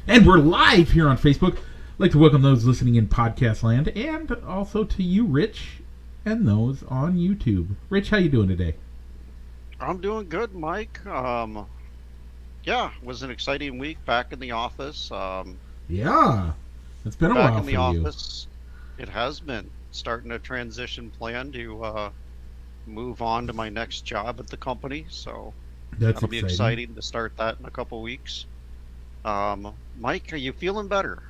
And we're live here on Facebook. I'd like to welcome those listening in podcast land, and also to you, Rich, and those on YouTube. Rich, how you doing today? I'm doing good, Mike. Yeah, it was an exciting week back in the office. Yeah, it's been a Back while in the for you. office, it has been starting a transition plan to move on to my next job at the company. So That's that'll be exciting. exciting to start that in a couple weeks. Mike, are you feeling better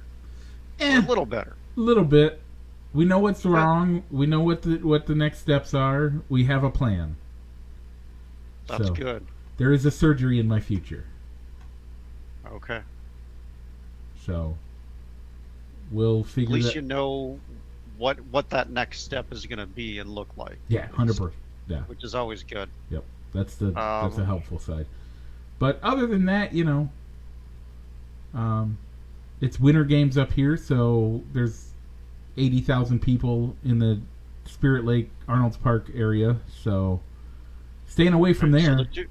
or a A little better? little bit. We know what's Okay, wrong. We know what the next steps are. We have a plan. that's So good. there is a surgery in my future. Okay, So we'll at figure least that. you know what that next step is going to be and look like, Yeah, at 100%. least, Yeah, which is always good. yep. That's the Um, helpful side. But other than that, um, it's winter games up here, so there's 80,000 people in the Spirit Lake Arnold's Park area. So staying away from okay, so there.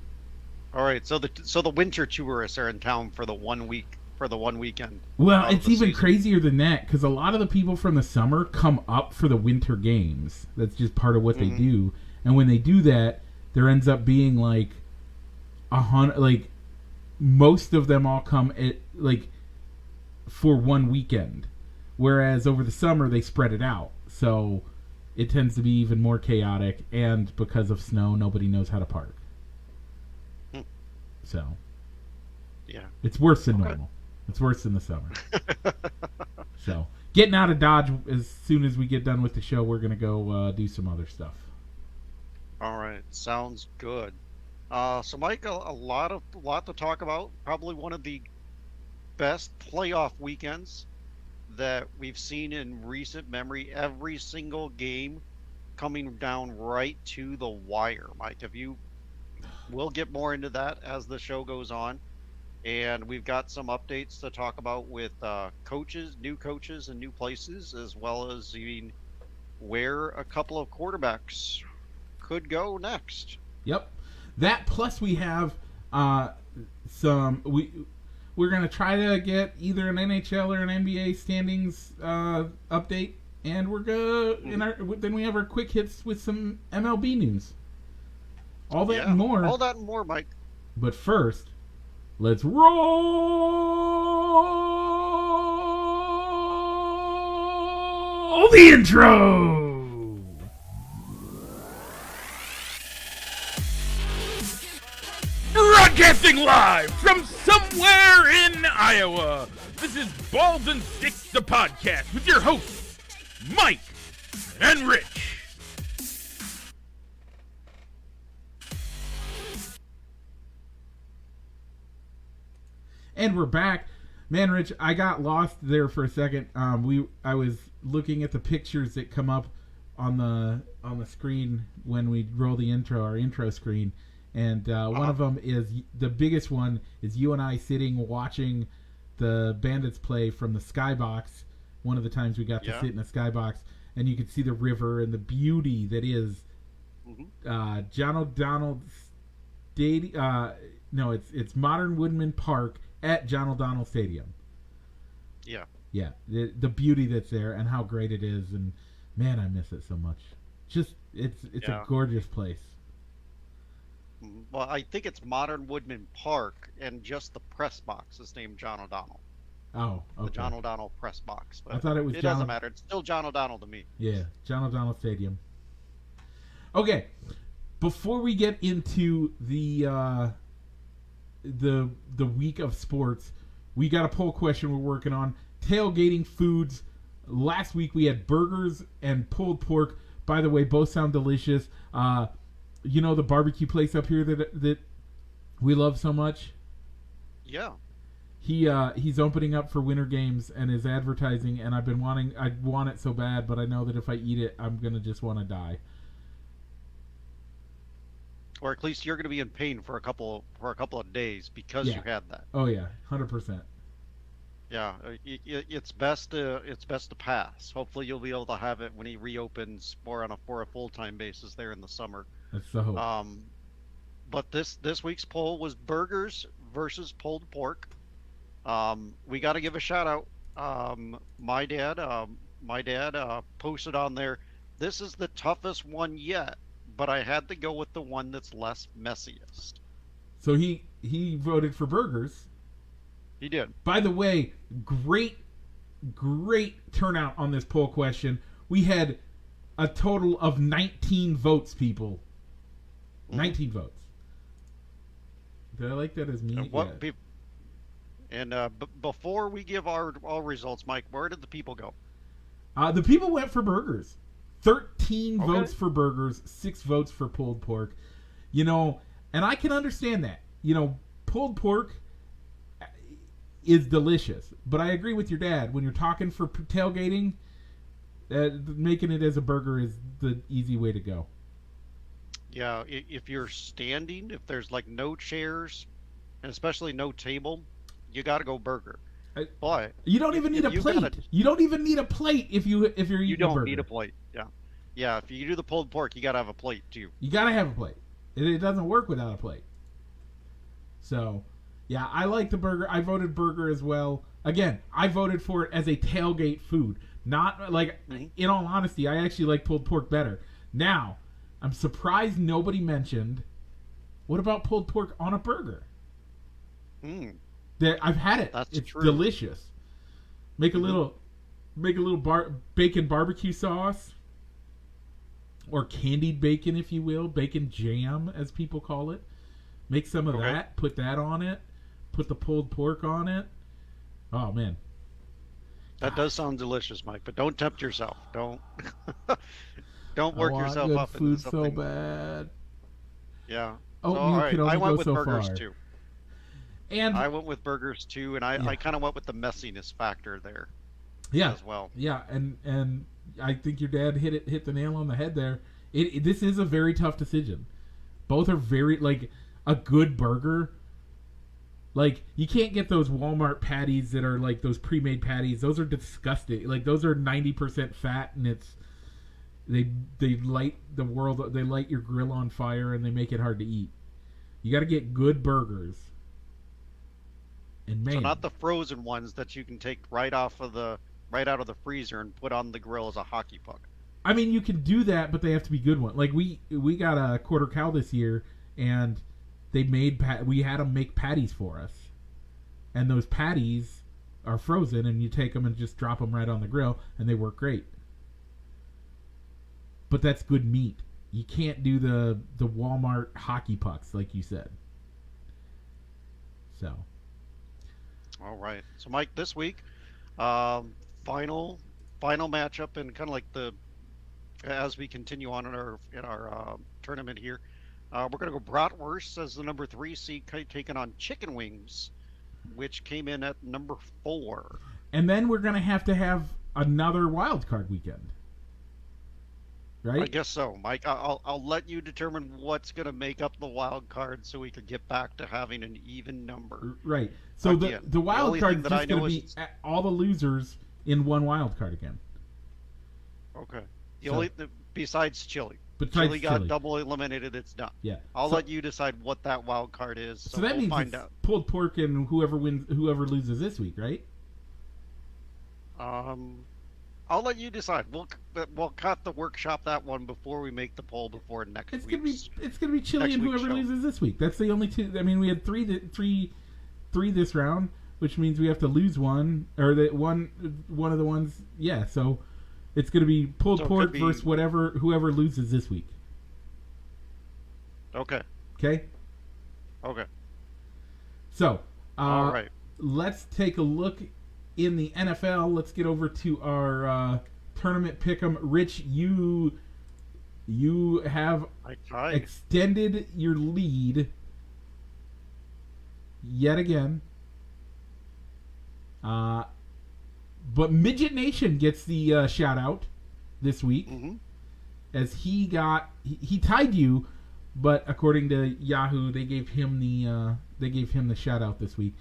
all right, so the winter tourists are in town for the 1 week for the one weekend Well, out of it's the even season. crazier than that because a lot of the people from the summer come up for the winter games. That's just part of what they Hmm. do. And when they do that, there ends up being like like most of them all come at like for one weekend, whereas over the summer they spread it out. So it tends to be even more chaotic, and because of snow, nobody knows how to park. Hmm. So Yeah. it's worse than Okay. normal. It's worse than the summer. So getting out of Dodge as soon as we get done with the show, we're gonna go do some other stuff. All right. Sounds good. So Mike, a lot to talk about. Probably one of the best playoff weekends that we've seen in recent memory. Every single game coming down right to the wire. Mike, if you we'll get more into that as the show goes on. And we've got some updates to talk about with new coaches, and new places, as well as even where a couple of quarterbacks could go next. Yep. That plus we have uh, some we're gonna try to get either an NHL or an NBA standings update, and we're gonna Mhm. then we have our quick hits with some MLB news. All that and Yeah, more. all that and more, Mike. But first, let's roll the intro. Broadcasting live from somewhere in Iowa. This is Balls and Sticks, the podcast, with your hosts, Mike and Rich. And we're back. Man, Rich, I got lost there for a second. I was looking at the pictures that come up on the screen when we roll the intro, our intro screen, and one Uh-huh. of them is the biggest one is you and I sitting watching the Bandits play from the skybox. One of the times we got to Yeah. sit in the skybox, and you could see the river and the beauty that is Hmm. John O'Donnell Stadium. No, it's Modern Woodman Park at John O'Donnell Stadium. Yeah. Yeah, the beauty that's there and how great it is, and man, I miss it so much. Just it's a Yeah. gorgeous place. Well, I think it's Modern Woodman Park, and just the press box is named John O'Donnell. Oh, The okay. John O'Donnell press box, I but thought it was it doesn't John. matter. It's still John O'Donnell to me. Yeah, John O'Donnell Stadium. Okay, before we get into the week of sports, we got a poll question we're working on. Tailgating foods. Last week we had burgers and pulled pork. By the way, both sound delicious. The barbecue place up here that we love so much. Yeah. He's opening up for winter games and is advertising, and I want it so bad, but I know that if I eat it, I'm gonna just want to die. Or at least you're going to be in pain for a couple of days because Yeah. you had that. Oh yeah, 100%. Yeah, it's best to pass. Hopefully, you'll be able to have it when he reopens more for a full-time basis there in the summer. That's the hope. But this week's poll was burgers versus pulled pork. We got to give a shout out. My dad posted on there. This is the toughest one yet, but I had to go with the one that's less messiest. So he voted for burgers. He did. By the way, great turnout on this poll question. We had a total of 19 votes, people. Mhm. 19 votes. Did I like that as me? And Yeah. before we give our results, Mike, where did the people go? The people went for burgers. 13 Okay. votes for burgers, 6 votes for pulled pork. You know, and I can understand that. You know, pulled pork is delicious. But I agree with your dad. When you're talking for tailgating, making it as a burger is the easy way to go. Yeah, if you're standing, if there's like no chairs, and especially no table, you got to go burger. I, But you don't even need if a you got plate. You don't even need a plate if you're you eating a don't need burger. a plate. Yeah, yeah. If you do the pulled pork, you got to have a plate too. You gotta have a plate. It doesn't work without a plate. So, yeah, I like the burger. I voted burger as well. Again, I voted for it as a tailgate food. Not like, Hmm. in all honesty, I actually like pulled pork better. Now, I'm surprised nobody mentioned. What about pulled pork on a burger? Mm, I've had it. that's It's true. delicious. Make a Hmm. little, bacon barbecue sauce, or candied bacon, if you will, bacon jam, as people call it. Make some of Okay, that. Put that on it. Put the pulled pork on it. Oh man, that does gosh, sound delicious, Mike. But don't tempt yourself. Don't don't I work want yourself good up into food so something. bad. Yeah. So all Oatmeal right, can I only went go with so burgers far. too. And I went with burgers too, and I yeah, kind of went with the messiness factor there yeah, as well. yeah, and I think your dad hit the nail on the head there. This is a very tough decision. Both are very like a good burger. Like you can't get those Walmart patties that are like those pre-made patties. Those are disgusting. Like those are 90% fat, and they they light the world. They light your grill on fire, and they make it hard to eat. You got to get good burgers. And So man, not the frozen ones that you can take right out of the freezer and put on the grill as a hockey puck. I mean, you can do that, but they have to be good ones. Like we got a quarter cow this year, and we had them make patties for us, and those patties are frozen, and you take them and just drop them right on the grill, and they work great. But that's good meat. You can't do the Walmart hockey pucks like you said. So All right. So Mike, this week, um, final final matchup and kind of like the as we continue on in our tournament here, we're gonna go Bratwurst as the number three seed taking on Chicken Wings, which came in at number four. and then we're gonna have to have another wild card weekend, I right? guess so, Mike. I'll let you determine what's gonna make up the wild card so we could get back to having an even number. Right. So Again, the the wild only thing card's that I just going know to is be all the losers in one wild card again. okay. The So only besides Chile, besides Chile got Chile, double eliminated. It's done. yeah. I'll So let you decide what that wild card is. so So that we'll means find it's out. pulled pork and whoever loses this week, right? Um, I'll let you decide. We'll cut the workshop that one before we make the poll before It's gonna be Chile next and week's whoever show. loses this week. That's the only two. I mean, we had three this round, which means we have to lose one or that one of the ones. Yeah. So it's gonna be pulled So it could pork versus be whoever loses this week. okay. Okay. Okay. So, All right. let's take a look in the NFL. Let's get over to our tournament pick'em. Rich, you have I tied. extended your lead yet again. Uh, but Midget Nation gets the shout out this week Mm-hmm. as he tied you, but according to Yahoo, they gave him the shout out this week.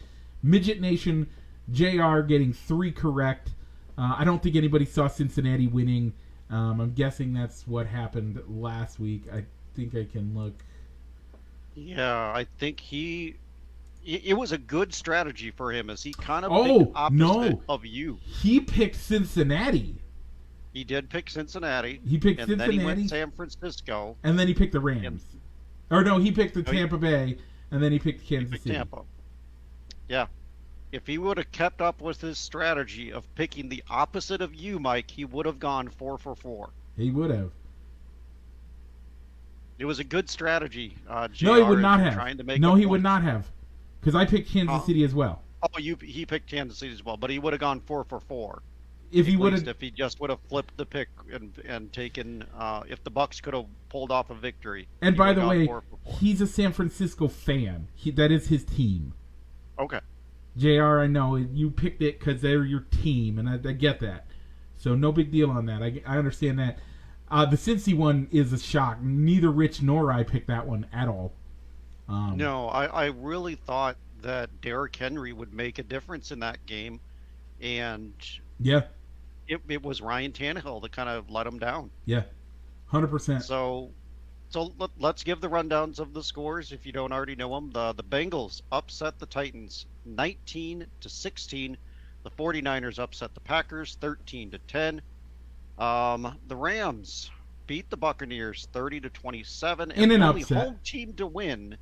Midget Nation, Jr. getting 3 correct. I don't think anybody saw Cincinnati winning. I'm guessing that's what happened last week. I think I can look. Yeah, I think it was a good strategy for him as he kind of picked Oh opposite no, of you. he picked Cincinnati. He did pick Cincinnati, He picked and then he went Cincinnati, San Francisco, and then he picked the and Rams. Or no, he picked the no, Tampa Bay, and then he picked he Kansas picked City. Tampa. Yeah. If he would have kept up with his strategy of picking the opposite of you, Mike, he would have gone 4 for 4. He would have. It was a good strategy, No, he JR, would as not you're have. trying to make No, a he would point. not have. Because I picked Kansas City as well. Oh, he picked Kansas City as well, but he would have gone 4 for 4. If he At would least have, if he just would have flipped the pick and taken, if the Bucks could have pulled off a victory. and he by would the have gone way, 4 for 4. he's a San Francisco fan. That is his team. Okay. JR, I know you picked it because they're your team, and I get that. So no big deal on that. I understand that. The Cincy one is a shock. Neither Rich nor I picked that one at all. No, I really thought that Derrick Henry would make a difference in that game, and Yeah, it was Ryan Tannehill that kind of let him down. yeah, 100%. So let's give the rundowns of the scores if you don't already know them. The Bengals upset the Titans 19-16. The 49ers upset the Packers 13-10. The Rams beat the Buccaneers 30-27, In an the only upset. home team to win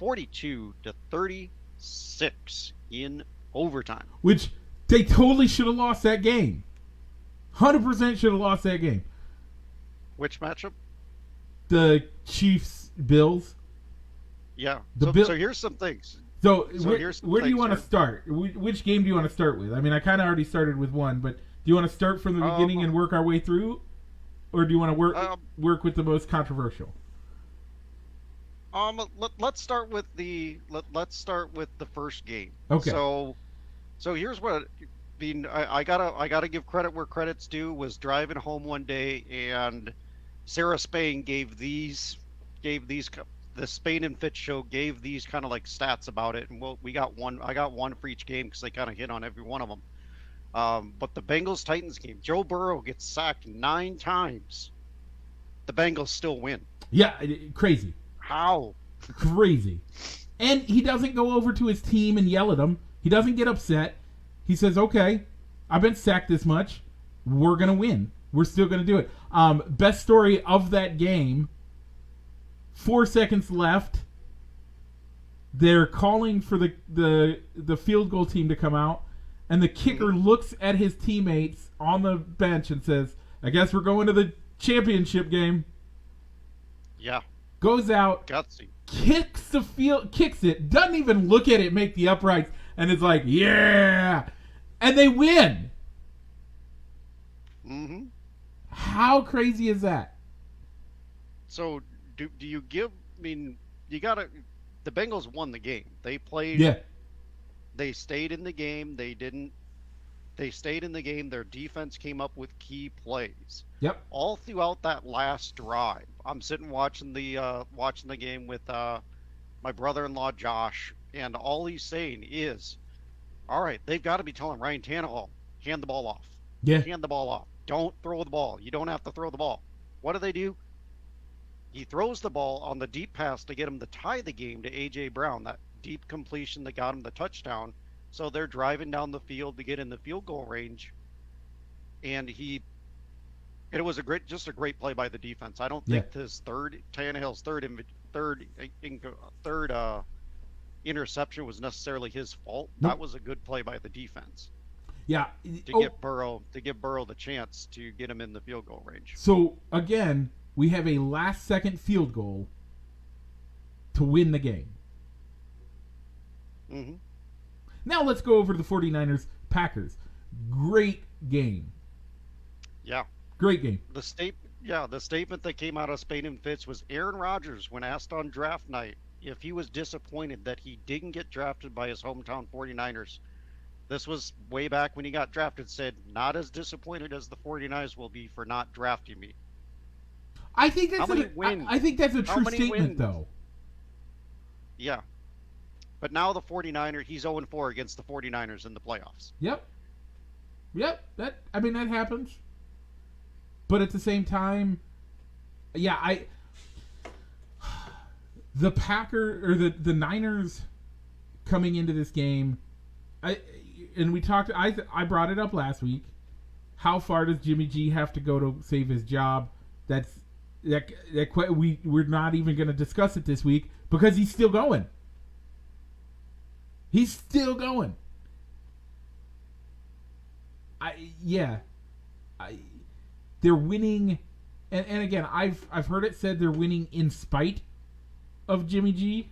42-36 in overtime. Which they totally should have lost that game. 100% should have lost that game. Which matchup? The Chiefs Bills. Yeah. The So here's some things. So here's some where do you things want to here. start? Which game do you want to start with? I mean, I kind of already started with one, but do you want to start from the beginning and work our way through, or do you want to work with the most controversial? Let's start with let's start with the first game. Okay. So here's what I gotta give credit where credit's due. Was driving home one day, and Sarah Spain gave these the Spain and Fitz show gave these kind of like stats about it, and we got one. I got one for each game because they kind of hit on every one of them. But the Bengals Titans game, Joe Burrow gets sacked 9 times. The Bengals still win. Yeah, crazy. How? Crazy. And he doesn't go over to his team and yell at them. He doesn't get upset. He says, okay, I've been sacked this much. We're going to win. We're still going to do it. Best story of that game, 4 seconds left. They're calling for the field goal team to come out. And the kicker looks at his teammates on the bench and says, I guess we're going to the championship game. Yeah. Goes out, Gutsy. kicks it, doesn't even look at it, make the uprights, and is like, yeah! And they win! Mm-hmm. How crazy is that? So do you give? I mean, you gotta. The Bengals won the game. They played. Yeah. They stayed in the game. They didn't. They stayed in the game. Their defense came up with key plays. Yep. All throughout that last drive. I'm sitting watching the game with my brother-in-law Josh, and all he's saying is, "All right, they've got to be telling Ryan Tannehill, hand the ball off. Yeah. Hand the ball off. Don't throw the ball. You don't have to throw the ball." What do? He throws the ball on the deep pass to get him to tie the game to A.J. Brown, that deep completion that got him the touchdown. So they're driving down the field to get in the field goal range, and it was just a great play by the defense. I don't think Tannehill's third interception was necessarily his fault. Nope. That was a good play by the defense. Yeah. To give Burrow the chance to get him in the field goal range. So, again, we have a last-second field goal to win the game. Mm-hmm. Now let's go over to the 49ers-Packers. Great game. Yeah. Great game. The statement that came out of Spain and Fitz was Aaron Rodgers, when asked on draft night if he was disappointed that he didn't get drafted by his hometown 49ers. This was way back when he got drafted, said, not as disappointed as the 49ers will be for not drafting me. I think that's I think that's a true statement, though. Yeah. But now the 49ers, he's 0-4 against the 49ers in the playoffs. Yep. That happens. But at the same time, the Niners coming into this game, I brought it up last week. How far does Jimmy G have to go to save his job? We're not even going to discuss it this week because he's still going. He's still going. They're winning, and again, I've heard it said they're winning in spite of Jimmy G.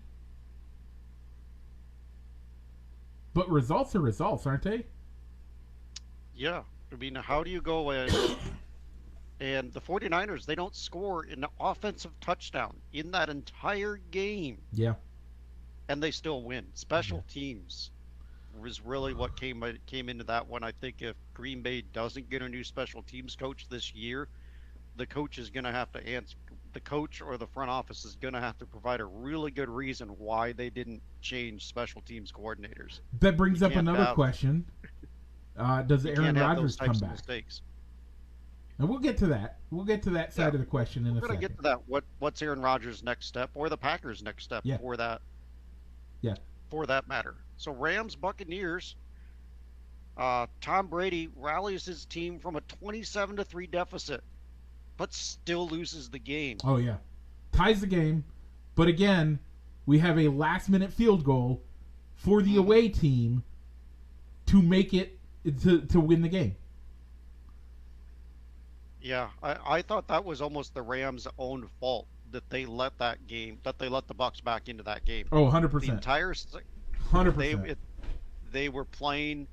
But results are results, aren't they? Yeah. I mean, how do you go and the 49ers, they don't score an offensive touchdown in that entire game. Yeah. And they still win. Special teams was really what came into that one. I think if Green Bay doesn't get a new special teams coach this year, the coach is going to have to answer. The coach or the front office is going to have to provide a really good reason why they didn't change special teams coordinators. That brings up another question. Does Aaron Rodgers come back? Mistakes. And we'll get to that. We'll get to that side of the question in a second. We're going to get to that. What's Aaron Rodgers' next step or the Packers' next step for that? Yeah. For that matter. So Rams, Buccaneers. Tom Brady rallies his team from a 27-3 deficit, but still loses the game. Oh yeah, ties the game. But again, we have a last-minute field goal for the away team to make it to win the game. Yeah, I thought that was almost the Rams' own fault that they let the Bucs back into that game. Oh, 100%. The entire 100%. They were playing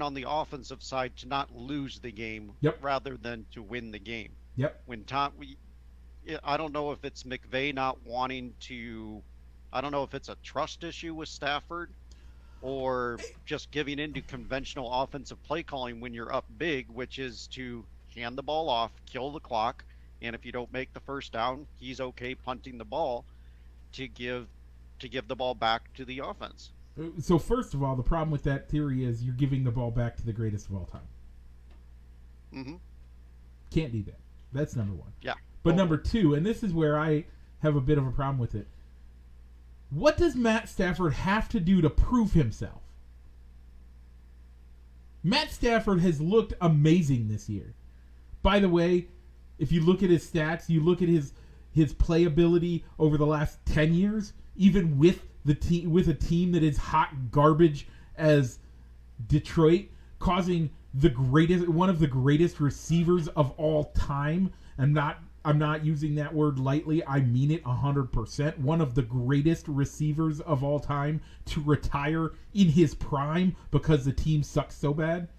on the offensive side to not lose the game rather than to win the game. Yep. I don't know if it's McVay not wanting to, I don't know if it's a trust issue with Stafford or just giving in to conventional offensive play calling when you're up big, which is to hand the ball off, kill the clock, and if you don't make the first down, he's okay punting the ball to give the ball back to the offense. So first of all, the problem with that theory is you're giving the ball back to the greatest of all time. Mm-hmm. Can't do that. That's number one. Yeah. But number two, and this is where I have a bit of a problem with it. What does Matt Stafford have to do to prove himself? Matt Stafford has looked amazing this year. By the way, if you look at his stats, you look at his playability over the last 10 years, even with a team that is hot garbage as Detroit, causing one of the greatest receivers of all time. I'm not using that word lightly. I mean it 100%. One of the greatest receivers of all time to retire in his prime because the team sucks so bad.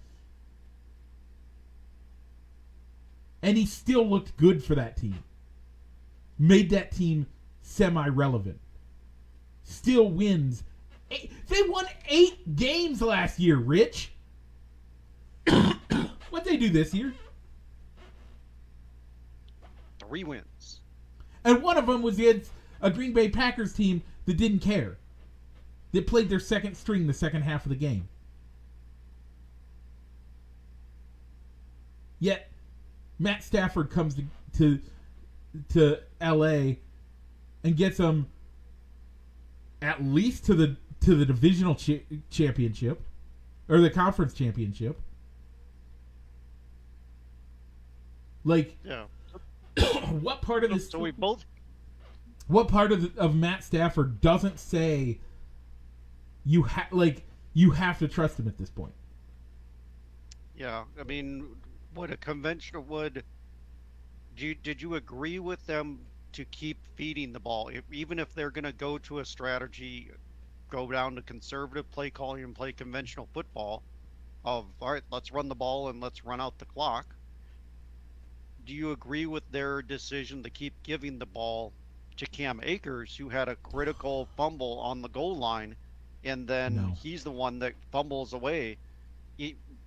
And he still looked good for that team. Made that team semi-relevant. Still wins. They won 8 games last year, Rich. What'd they do this year? 3 wins. And one of them was against a Green Bay Packers team that didn't care. They played their second string the second half of the game. Yet, Matt Stafford comes to L.A. and gets them at least to the divisional championship or the conference championship. Like, yeah. What part of this? So we both. What part of Matt Stafford doesn't say you have to trust him at this point? Yeah, I mean, did you agree with them to keep feeding the ball, even if they're going to go to a strategy, go down to conservative play calling and play conventional football, of all right, let's run the ball and let's run out the clock? Do you agree with their decision to keep giving the ball to Cam Akers, who had a critical fumble on the goal line, and then he's the one that fumbles away?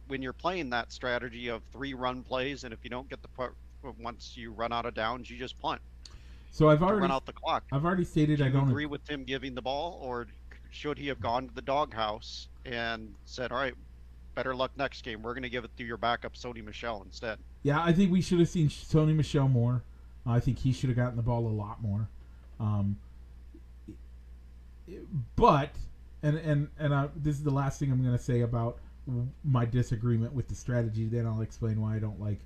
When you're playing that strategy of 3 run plays, and if you don't get the punt, once you run out of downs, you just punt. So I've already run out the clock. I've already stated Do I you don't agree with him giving the ball, or should he have gone to the doghouse and said, "All right, better luck next game. We're going to give it to your backup, Sony Michel, instead"? Yeah, I think we should have seen Sony Michel more. I think he should have gotten the ball a lot more. But this is the last thing I'm going to say about my disagreement with the strategy. Then I'll explain why I don't like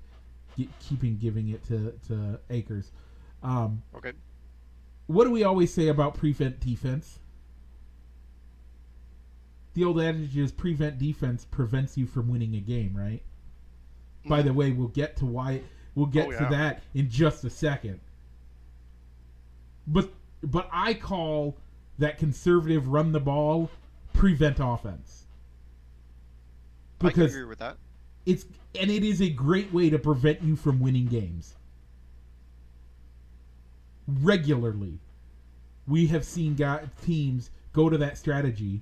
giving it to Akers. Okay. What do we always say about prevent defense? The old adage is prevent defense prevents you from winning a game, right? Mm-hmm. By the way, we'll get to that in just a second. But I call that conservative run the ball prevent offense. Because I can agree with that. It is a great way to prevent you from winning games. Regularly, we have seen teams go to that strategy.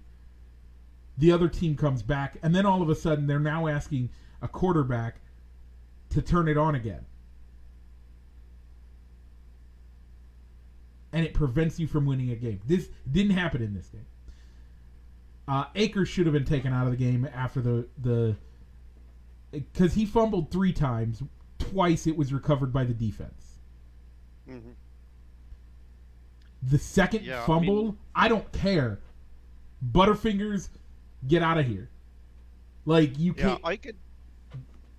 The other team comes back, and then all of a sudden they're now asking a quarterback to turn it on again. And it prevents you from winning a game. This didn't happen in this game. Akers should have been taken out of the game after the because he fumbled 3 times. Twice it was recovered by the defense. Mm-hmm. The second fumble, I don't care. Butterfingers, get out of here. Like, you can't. Yeah, I could.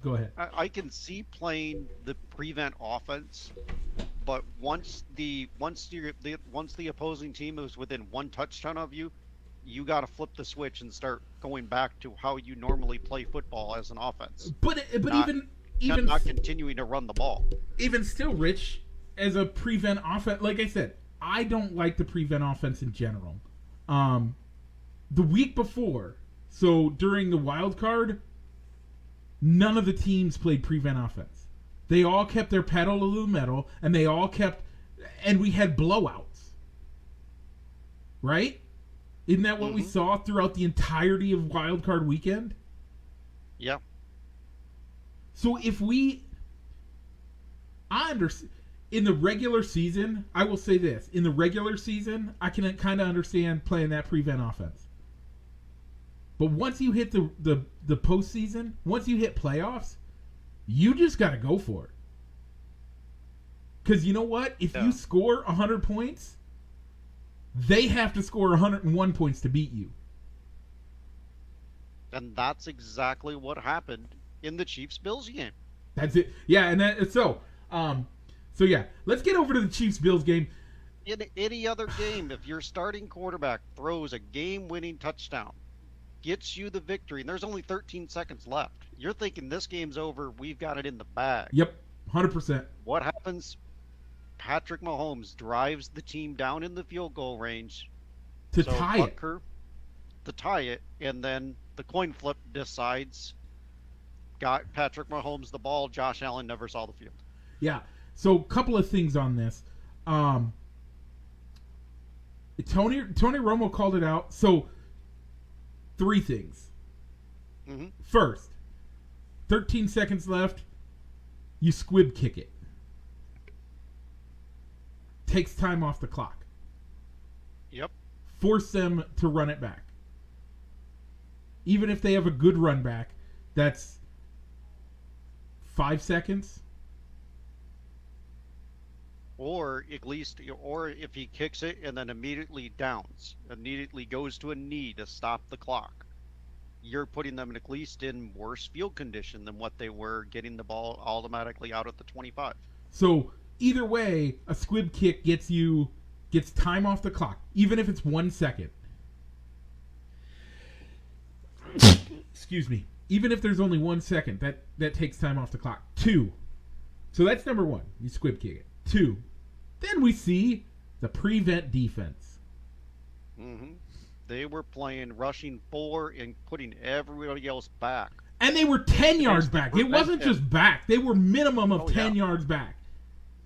Go ahead. I can see playing the prevent offense, but once the opposing team is within 1 touchdown of you, you got to flip the switch and start going back to how you normally play football as an offense. But even not continuing to run the ball. Even still, Rich, as a prevent offense, like I said, I don't like the prevent offense in general. The week before, so during the wild card, none of the teams played prevent offense. They all kept their pedal to the metal, and we had blowouts. Right? Isn't that what we saw throughout the entirety of wild card weekend? Yeah. So I understand. In the regular season, I will say this. In the regular season, I can kind of understand playing that prevent offense. But once you hit the postseason, once you hit playoffs, you just got to go for it. Because you know what? If you score 100 points, they have to score 101 points to beat you. And that's exactly what happened in the Chiefs-Bills game. That's it. Yeah, So yeah, let's get over to the Chiefs-Bills game. In any other game, if your starting quarterback throws a game-winning touchdown, gets you the victory, and there's only 13 seconds left, you're thinking this game's over, we've got it in the bag. Yep, 100%. What happens? Patrick Mahomes drives the team down in the field goal range to tie it, and then the coin flip decides got Patrick Mahomes the ball. Josh Allen never saw the field. Yeah. So, a couple of things on this. Tony Romo called it out. So, 3 things. Mm-hmm. First, 13 seconds left. You squib kick it. Takes time off the clock. Yep. Force them to run it back. Even if they have a good run back, that's 5 seconds. Or at least, or if he kicks it and then immediately goes to a knee to stop the clock, you're putting them at least in worse field condition than what they were getting the ball automatically out at the 25. So either way, a squib kick gets time off the clock, even if it's 1 second. Excuse me. Even if there's only 1 second, that takes time off the clock. 2. So that's number 1. You squib kick it. 2. Then we see the prevent defense. Mm-hmm. They were playing rushing 4 and putting everybody else back. And they were 10 yards back. It wasn't just back. They were minimum of 10 yards back.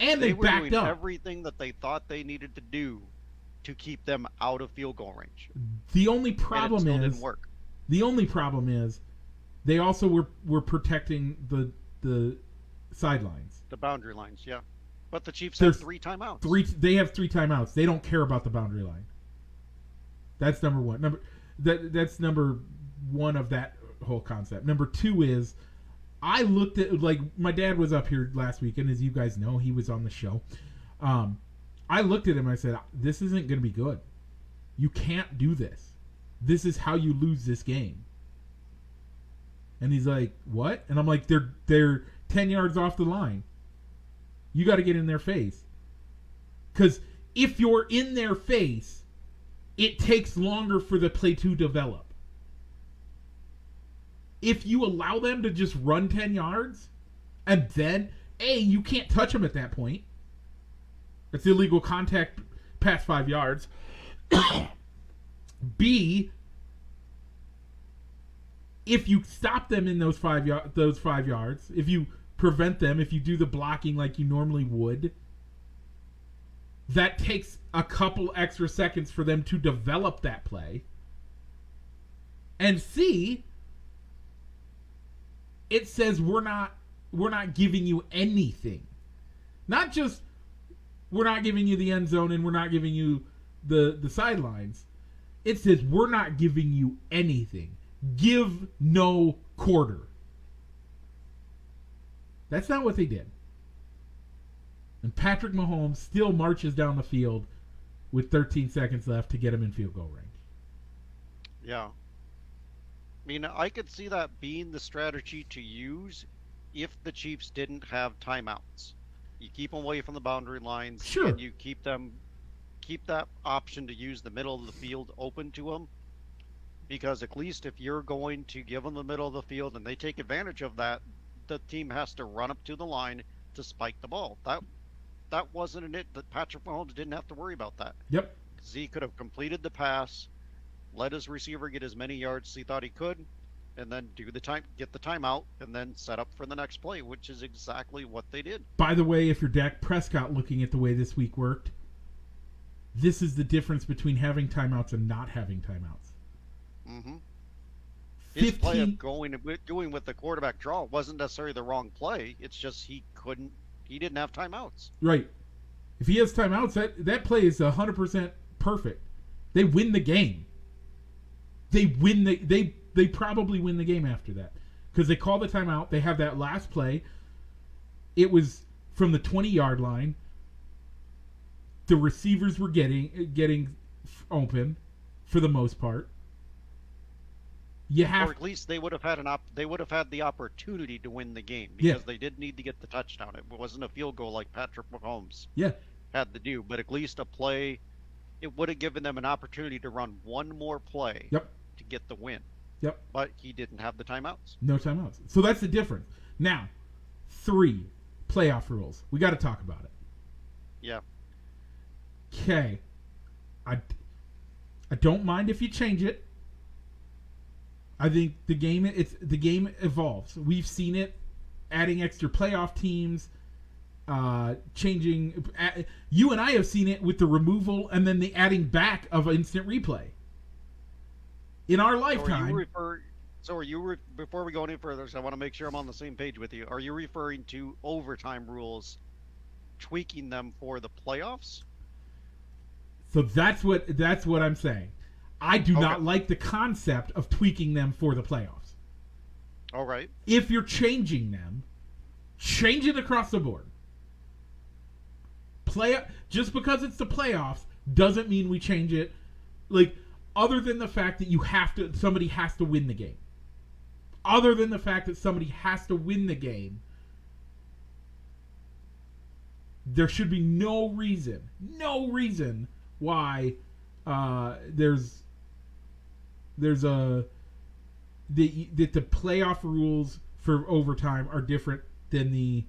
And they backed were doing up. Everything that they thought they needed to do to keep them out of field goal range. The only problem didn't work. The only problem is they also were protecting the sidelines. The boundary lines, yeah. But the Chiefs have 3 timeouts. They have 3 timeouts. They don't care about the boundary line. That's number 1. That's number 1 of that whole concept. Number 2 is I looked at, like, my dad was up here last weekend, as you guys know, he was on the show. I looked at him and I said, this isn't going to be good. You can't do this. This is how you lose this game. And he's like, what? And I'm like, they're 10 yards off the line. You got to get in their face. Because if you're in their face, it takes longer for the play to develop. If you allow them to just run 10 yards, and then, A, you can't touch them at that point. It's illegal contact past 5 yards. B, if you stop them in those 5 yards, if you prevent them, if you do the blocking like you normally would, that takes a couple extra seconds for them to develop that play. And C, it says we're not giving you anything. Not just we're not giving you the end zone and we're not giving you the sidelines. It says we're not giving you anything. Give no quarter. That's not what they did. And Patrick Mahomes still marches down the field with 13 seconds left to get him in field goal range. Yeah. I mean, I could see that being the strategy to use if the Chiefs didn't have timeouts. You keep them away from the boundary lines, sure, and you keep that option to use the middle of the field open to them. Because at least if you're going to give them the middle of the field and they take advantage of that, the team has to run up to the line to spike the ball. That wasn't it. That Patrick Mahomes didn't have to worry about that. Yep. Because he could have completed the pass, let his receiver get as many yards as he thought he could, and then get the timeout, and then set up for the next play, which is exactly what they did. By the way, if you're Dak Prescott looking at the way this week worked, this is the difference between having timeouts and not having timeouts. Mm-hmm. His play of doing with the quarterback draw wasn't necessarily the wrong play. It's just he didn't have timeouts. Right. If he has timeouts, that play is 100% perfect. They win the game. They probably win the game after that. Because they call the timeout. They have that last play. It was from the 20-yard line. The receivers were getting open for the most part. Or at least they would have had the opportunity to win the game because they did need to get the touchdown. It wasn't a field goal like Patrick Mahomes had to do, but at least a play. It would have given them an opportunity to run one more play to get the win. Yep. But he didn't have the timeouts. No timeouts. So that's the difference. Now, 3 playoff rules. We got to talk about it. Yeah. Okay. I don't mind if you change it. I think the game evolves. We've seen it adding extra playoff teams, changing. You and I have seen it with the removal and then the adding back of instant replay. In our lifetime. Before we go any further, so I want to make sure I'm on the same page with you. Are you referring to overtime rules, tweaking them for the playoffs? So that's what I'm saying. I do not like the concept of tweaking them for the playoffs. All right. If you're changing them, change it across the board. Just because it's the playoffs doesn't mean we change it. Like, other than the fact that somebody has to win the game. Other than the fact that somebody has to win the game, there should be no reason why there's that the playoff rules for overtime are different than the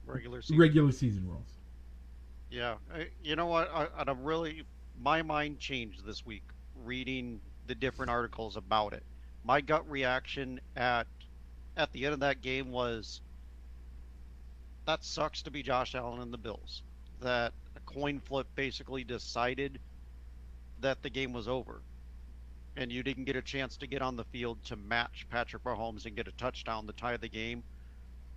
regular season rules. Yeah, you know what? My mind changed this week reading the different articles about it. My gut reaction at the end of that game was, that sucks to be Josh Allen and the Bills. That a coin flip basically decided that the game was over, and you didn't get a chance to get on the field to match Patrick Mahomes and get a touchdown to tie the game.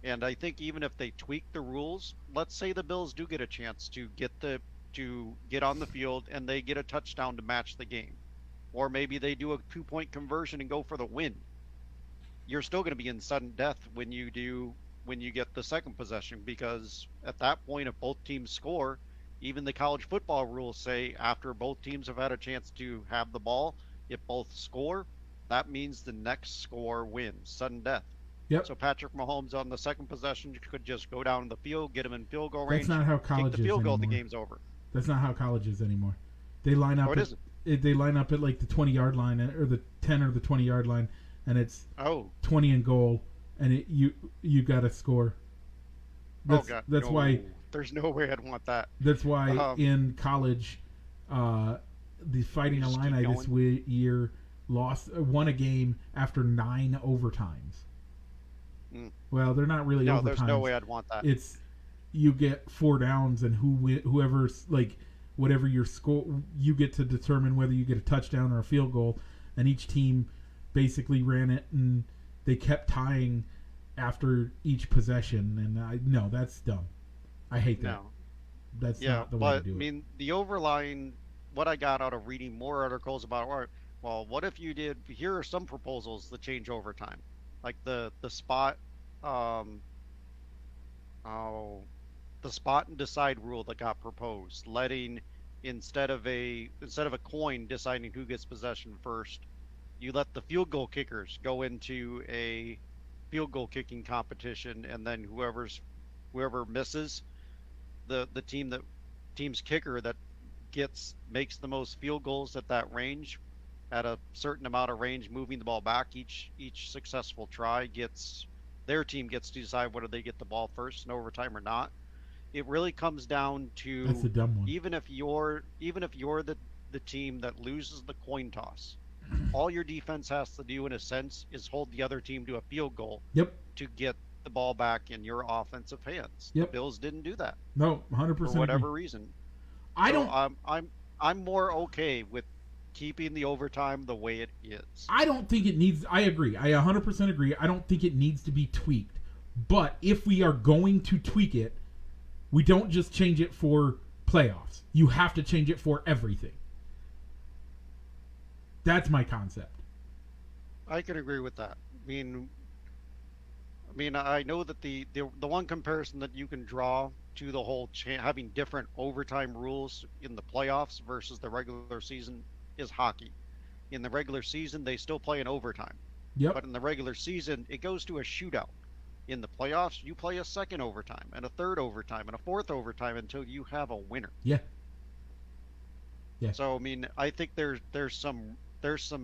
And I think even if they tweak the rules, let's say the Bills do get a chance to get on the field and they get a touchdown to match the game, or maybe they do a 2-point conversion and go for the win. You're still going to be in sudden death when you get the second possession, because at that point, if both teams score, Even the college football rules say after both teams have had a chance to have the ball, if both score, that means the next score wins, sudden death. Yep. So Patrick Mahomes on the second possession could just go down the field, get him in field goal That's range, not how kick the college is field goal, the anymore. game's over. That's not how college is anymore. They line Oh, up it at isn't. they line up at like the 20-yard line or the 10 or the 20-yard line, and it's Oh, 20 in goal, and you got to score. oh That's God, that's no. why There's no way I'd want that. that's why Um, in college, the Fighting you just keep Illini this going. year won a game after 9 overtimes. Mm. Well, they're not really No, there's no overtimes. way I'd want that. It's you get 4 downs, and whoever's like whatever your score, you get to determine whether you get a touchdown or a field goal, and each team basically ran it, and they kept tying after each possession, and no, that's dumb. I hate that. No. That's Yeah, not the way to but I do it. mean, the overlying, what I got out of reading more articles about, all right, well, what if you did, here are some proposals that change overtime. Like the spot, um, oh, the spot and decide rule that got proposed, letting instead of a coin deciding who gets possession first, you let the field goal kickers go into a field goal kicking competition, and then whoever misses, the team's kicker that gets makes the most field goals at that range, at a certain amount of range, moving the ball back each successful try, gets their team gets to decide whether they get the ball first in overtime or not. It really comes down That's to, a dumb one. even if you're the team that loses the coin toss, all your defense has to do in a sense is hold the other team to a field goal Yep. to get the ball back in your offensive hands. The Yep. Bills didn't do that No, for 100% agree. whatever reason. I So don't. I'm more okay with keeping the overtime the way it is. I don't think it needs. I agree. I 100% agree. I don't think it needs to be tweaked. But if we are going to tweak it, we don't just change it for playoffs. You have to change it for everything. That's my concept. I can agree with that. I mean, I know that the one comparison that you can draw to the whole having different overtime rules in the playoffs versus the regular season is hockey. In the regular season, they still play in overtime, Yep. but in the regular season, it goes to a shootout. In the playoffs, you play a second overtime and a third overtime and a fourth overtime until you have a winner. Yeah. Yeah. So I mean, I think there's some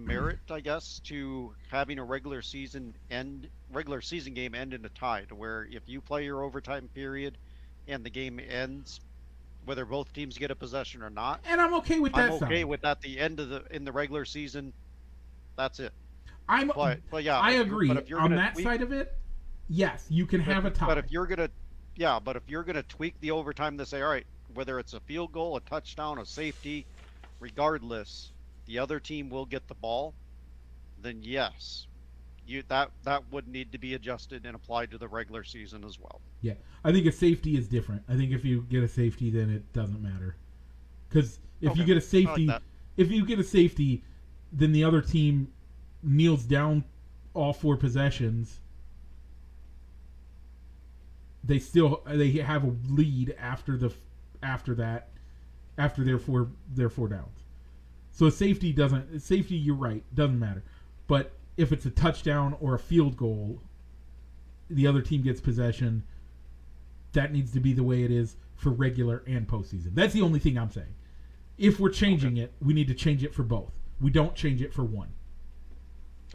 merit, I guess, to having a regular season game end in a tie, to where if you play your overtime period and the game ends, whether both teams get a possession or not, And I'm okay with I'm that okay side. with at the end of the regular season. That's it. I'm. But yeah, I but agree. if you're On gonna that tweak, side of it, yes, you can have a but tie. if you're gonna yeah, but if you're gonna tweak the overtime to say, all right, whether it's a field goal, a touchdown, a safety, regardless, the other team will get the ball, then yes, that would need to be adjusted and applied to the regular season as well. Yeah, I think a safety is different. I think if you get a safety, then it doesn't matter. Because if you Okay, get a I like safety, that. if you get a safety, then the other team kneels down all 4 possessions. They have a lead after that after their four downs. So a safety. You're right, doesn't matter. But if it's a touchdown or a field goal, the other team gets possession. That needs to be the way it is for regular and postseason. That's the only thing I'm saying. If we're changing Okay. it, we need to change it for both. We don't change it for one.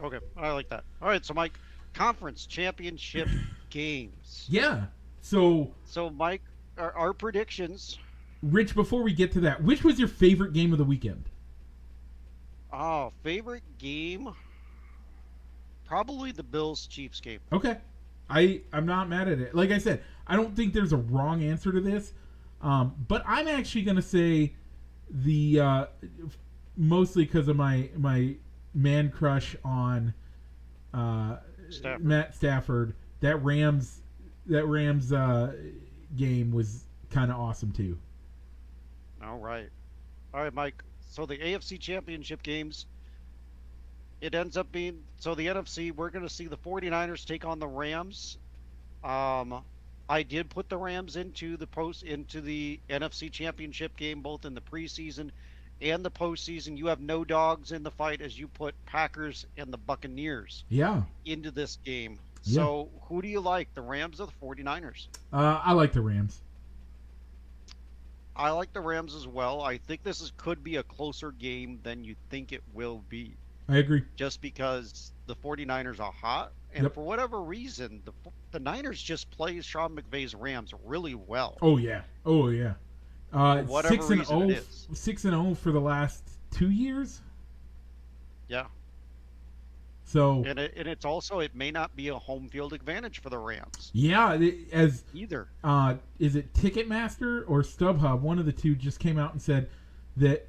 Okay, I like that. All right, so Mike, conference championship games. Yeah. So, So Mike, our predictions. Rich, before we get to that, which was your favorite game of the weekend? Oh, favorite game? Probably the Bills Chiefs game. Okay. I'm not mad at it. Like I said, I don't think there's a wrong answer to this. But I'm actually going to say the mostly because of my man crush on Stafford. Matt Stafford. That Rams game was kind of awesome too. All right. All right, Mike. So the AFC Championship games, it ends up being, so the NFC, we're going to see the 49ers take on the Rams. Um, I did put the Rams into the NFC Championship game, both in the preseason and the postseason. You have no dogs in the fight as you put Packers and the Buccaneers Yeah, into this game. yeah. So who do you like, the Rams or the 49ers? I like the Rams. I like the Rams as well. I think could be a closer game than you think it will be, I agree. just because the 49ers are hot. And Yep. for whatever reason, the Niners just play Sean McVay's Rams really well. Oh yeah. Oh yeah. For whatever Six and reason it zero. is. 6-0 for the last 2 years. Yeah. So And it's also, it may not be a home field advantage for the Rams yeah, as either. is it Ticketmaster or StubHub? One of the two just came out and said that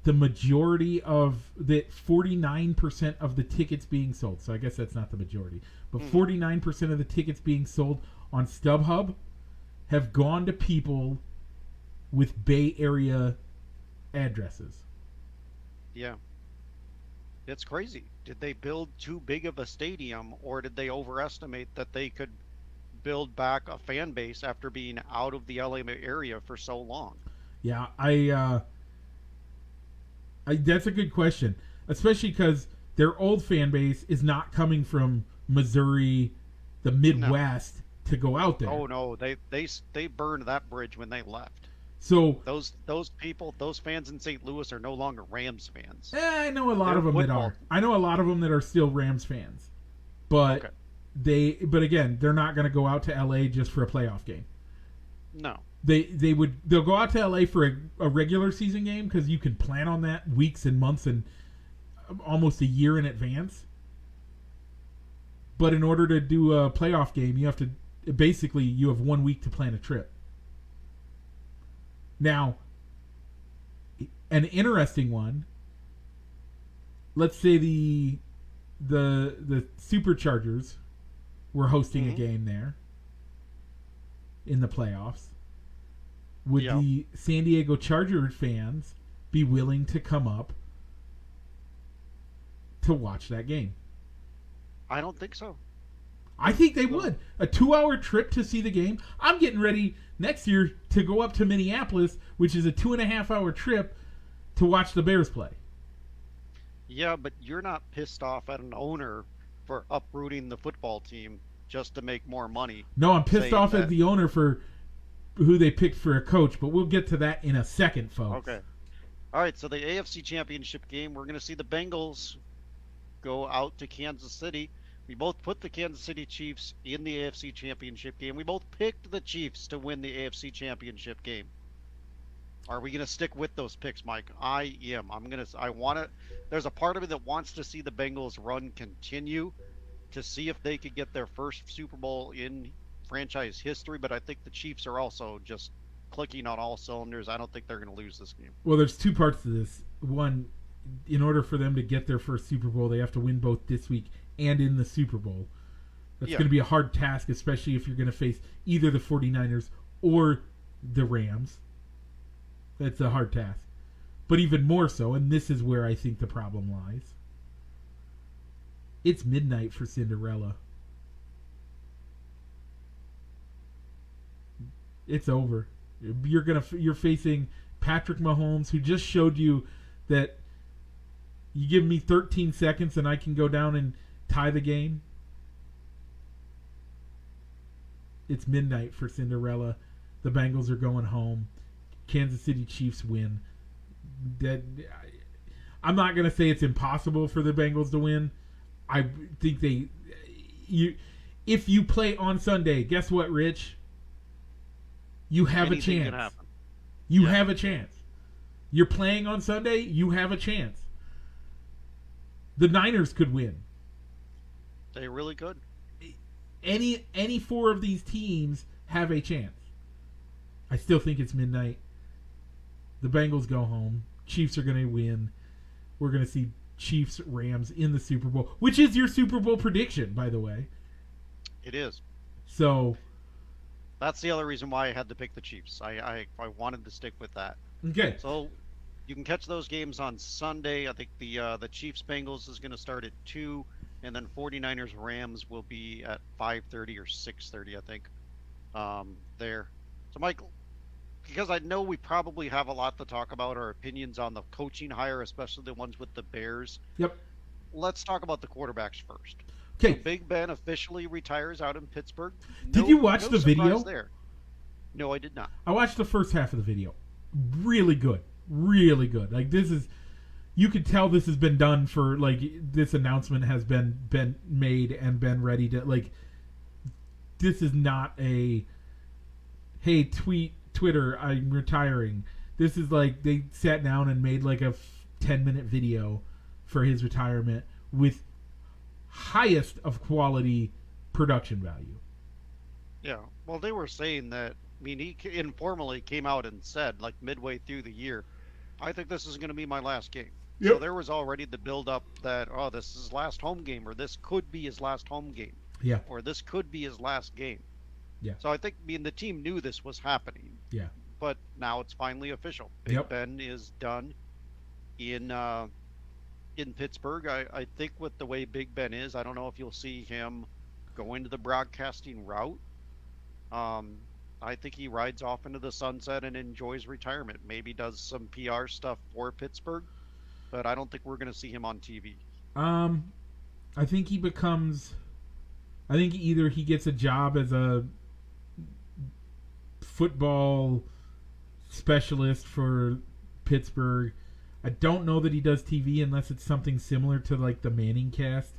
the majority of that 49% of the tickets being sold. So I guess that's not the majority, but 49% of the tickets being sold on StubHub have gone to people with Bay Area addresses. Yeah. It's crazy. Did they build too big of a stadium, or did they overestimate that they could build back a fan base after being out of the LA area for so long? Yeah, that's a good question, especially because their old fan base is not coming from Missouri, the No. Midwest, to go out there. Oh no, they burned that bridge when they left. So Those people, those fans in St. Louis are no longer Rams fans. I know a lot They're of them that football. are. I know a lot of them that are still Rams fans, Okay. but but again, they're not going to go out to LA just for a playoff game. No. They'll go out to LA for a regular season game because you can plan on that weeks and months and almost a year in advance. But in order to do a playoff game, you have to basically you have 1 week to plan a trip. Now, an interesting one. Let's say the Superchargers were hosting a game there in the playoffs. Would Yeah. the San Diego Chargers fans be willing to come up to watch that game? I don't think so. I think they would. A 2-hour trip to see the game. I'm getting ready next year to go up to Minneapolis, which is a 2.5-hour trip to watch the Bears play. Yeah, but you're not pissed off at an owner for uprooting the football team just to make more money. No, I'm pissed Saying off at that- the owner for who they picked for a coach, but we'll get to that in a second, folks. Okay. All right, so the AFC Championship game, we're going to see the Bengals go out to Kansas City. We both put the Kansas City Chiefs in the AFC Championship game. We both picked the Chiefs to win the AFC Championship game. Are we going to stick with those picks, Mike? I am. I want to. There's a part of me that wants to see the Bengals run continue to see if they could get their first Super Bowl in franchise history, but I think the Chiefs are also just clicking on all cylinders. I don't think they're going to lose this game. Well, there's two parts to this. One, in order for them to get their first Super Bowl, they have to win both this week and in the Super Bowl. That's Yeah. going to be a hard task, especially if you're going to face either the 49ers or the Rams. That's a hard task. But even more so, and this is where I think the problem lies. It's midnight for Cinderella. It's over. You're facing Patrick Mahomes, who just showed you that you give me 13 seconds and I can go down and tie the game. It's midnight for Cinderella. The Bengals are going home. Kansas City Chiefs win. I'm not going to say it's impossible for the Bengals to win. I think if you play on Sunday, guess what, Rich? You have Anything a can chance. happen. You Yeah. have a chance. You're playing on Sunday, you have a chance. The Niners could win. They really could. Any four of these teams have a chance. I still think it's midnight. The Bengals go home. Chiefs are going to win. We're going to see Chiefs Rams in the Super Bowl, which is your Super Bowl prediction, by the way. It is. So, That's the other reason why I had to pick the Chiefs. I wanted to stick with that. okay. So you can catch those games on Sunday. I think the Chiefs Bengals is going to start at 2, and then 49ers Rams will be at 5:30 or 6:30, I think. there. So, Michael, because I know we probably have a lot to talk about, our opinions on the coaching hire, especially the ones with the Bears. Yep. Let's talk about the quarterbacks first. So Okay. Big Ben officially retires out in Pittsburgh. Did you No, watch no the surprise video? there. No, I did not. I watched the first half of the video. Really good. Really good. Like this is you could tell this has been done for like this announcement has been made and been ready to like this is not a hey Twitter I'm retiring. This is like they sat down and made like a 10-minute video for his retirement with highest of quality production value. Yeah. Well, they were saying that. I mean, informally came out and said, like midway through the year, I think this is going to be my last game. So Yep. there was already the build up that, oh, this is his last home game, or this could be his last home game, Yeah. or this could be his last game. Yeah. So I think, I mean, the team knew this was happening, Yeah. but now it's finally official. Big Yep. Ben is done in in Pittsburgh. I think with the way Big Ben is, I don't know if you'll see him go into the broadcasting route. Um, I think he rides off into the sunset and enjoys retirement. Maybe does some PR stuff for Pittsburgh, but I don't think we're going to see him on TV. Um I think he becomes I think either he gets a job as a football specialist for Pittsburgh. I don't know that he does TV unless it's something similar to like the Manning cast.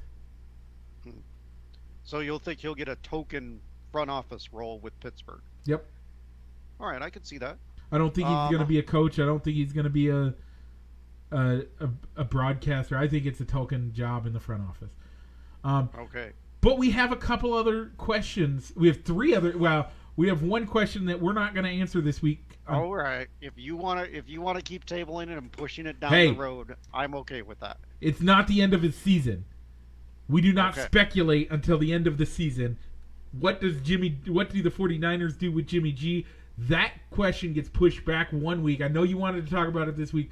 Hmm. So you'll think he'll get a token front office role with Pittsburgh. Yep. All right, I could see that. I don't think he's going to Um, be a coach. I don't think he's going to be a, a broadcaster. I think it's a token job in the front office. Um, okay. but we have a couple other questions. We have three other. Well, we have one question that we're not going to answer this week. All right. If you wanna keep tabling it and pushing it down Hey. the road, I'm okay with that. It's not the end of his season. We do not Okay. speculate until the end of the season. What do the 49ers do with Jimmy G? That question gets pushed back 1 week. I know you wanted to talk about it this week.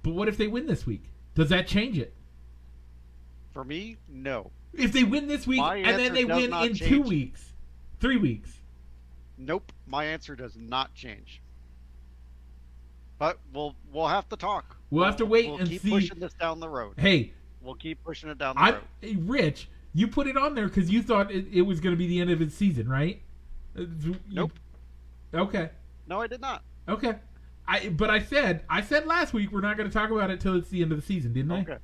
But what if they win this week? Does that change it? For me, no. If they win this week My and then answer they does win not in change. 2 weeks, 3 weeks. Nope. My answer does not change. But we'll have to talk. We'll have to wait We'll and keep see. pushing this down the road. Hey, We'll keep pushing it down the I'm road. hey, Rich. You put it on there because you thought it was going to be the end of his season, right? Nope. Okay. No, I did not. Okay. But I said last week we're not going to talk about it till it's the end of the season, didn't I? Okay.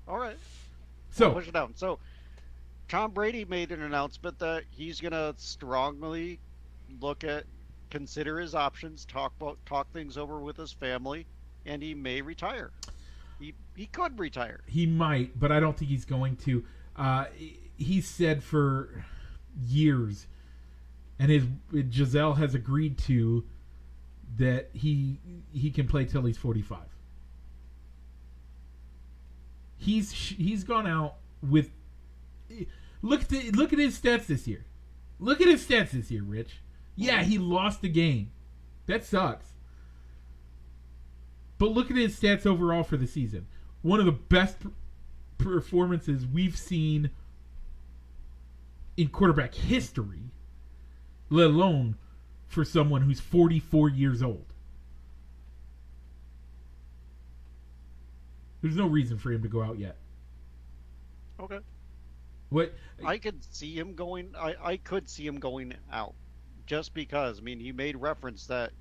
All right. So Push it down. So Tom Brady made an announcement that he's gonna strongly consider his options, talk things over with his family, and he may retire. He could retire. he might, but I don't think he's going to. He said for years, and his Giselle has agreed to that he can play till he's 45. He's gone out with look at his stats this year. Look at his stats this year, Rich. Yeah, he lost the game. That sucks. But look at his stats overall for the season. One of the best performances we've seen in quarterback history, let alone for someone who's 44 years old. There's no reason for him to go out yet. Okay. What? I could see him going. I could see him going out, just because. I mean, he made reference that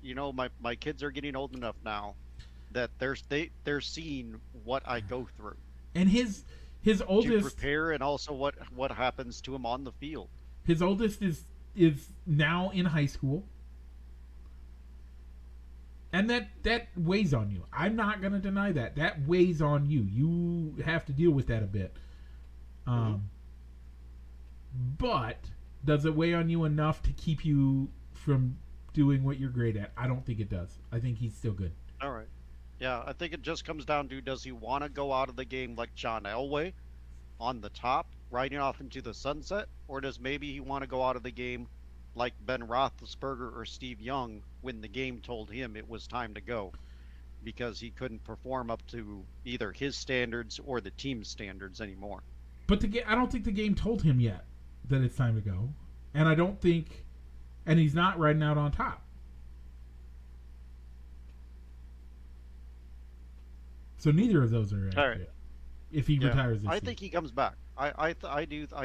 my kids are getting old enough now that they're seeing what I go through And his to oldest prepare, and also what happens to him on the field. his oldest is now in high school. And that weighs on you. I'm not going to deny that. That weighs on you. You have to deal with that a bit. But does it weigh on you enough to keep you from doing what you're great at? I don't think it does. I think he's still good. All right. Yeah, I think it just comes down to, does he want to go out of the game like John Elway on the top, riding off into the sunset, or does maybe he want to go out of the game like Ben Roethlisberger or Steve Young when the game told him it was time to go because he couldn't perform up to either his standards or the team's standards anymore? But I don't think the game told him yet that it's time to go. and I don't think, and he's not riding out on top. So neither of those are All right. accurate. If he Yeah, retires this I year, think he comes back. I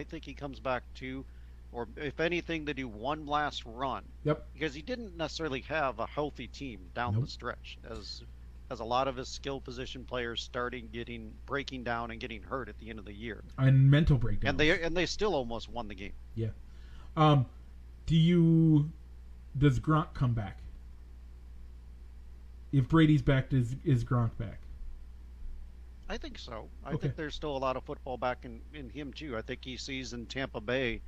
think he comes back too, or if anything, to do one last run, yep, because he didn't necessarily have a healthy team down the nope, stretch, as a lot of his skill position players breaking down and getting hurt at the end of the year, and mental and breakdowns. they still almost won the game. Yeah. Um, do you does Gronk come back? If Brady's back, is Gronk back? I think so. I Okay. think there's still a lot of football back in him too. I think he sees in Tampa Bay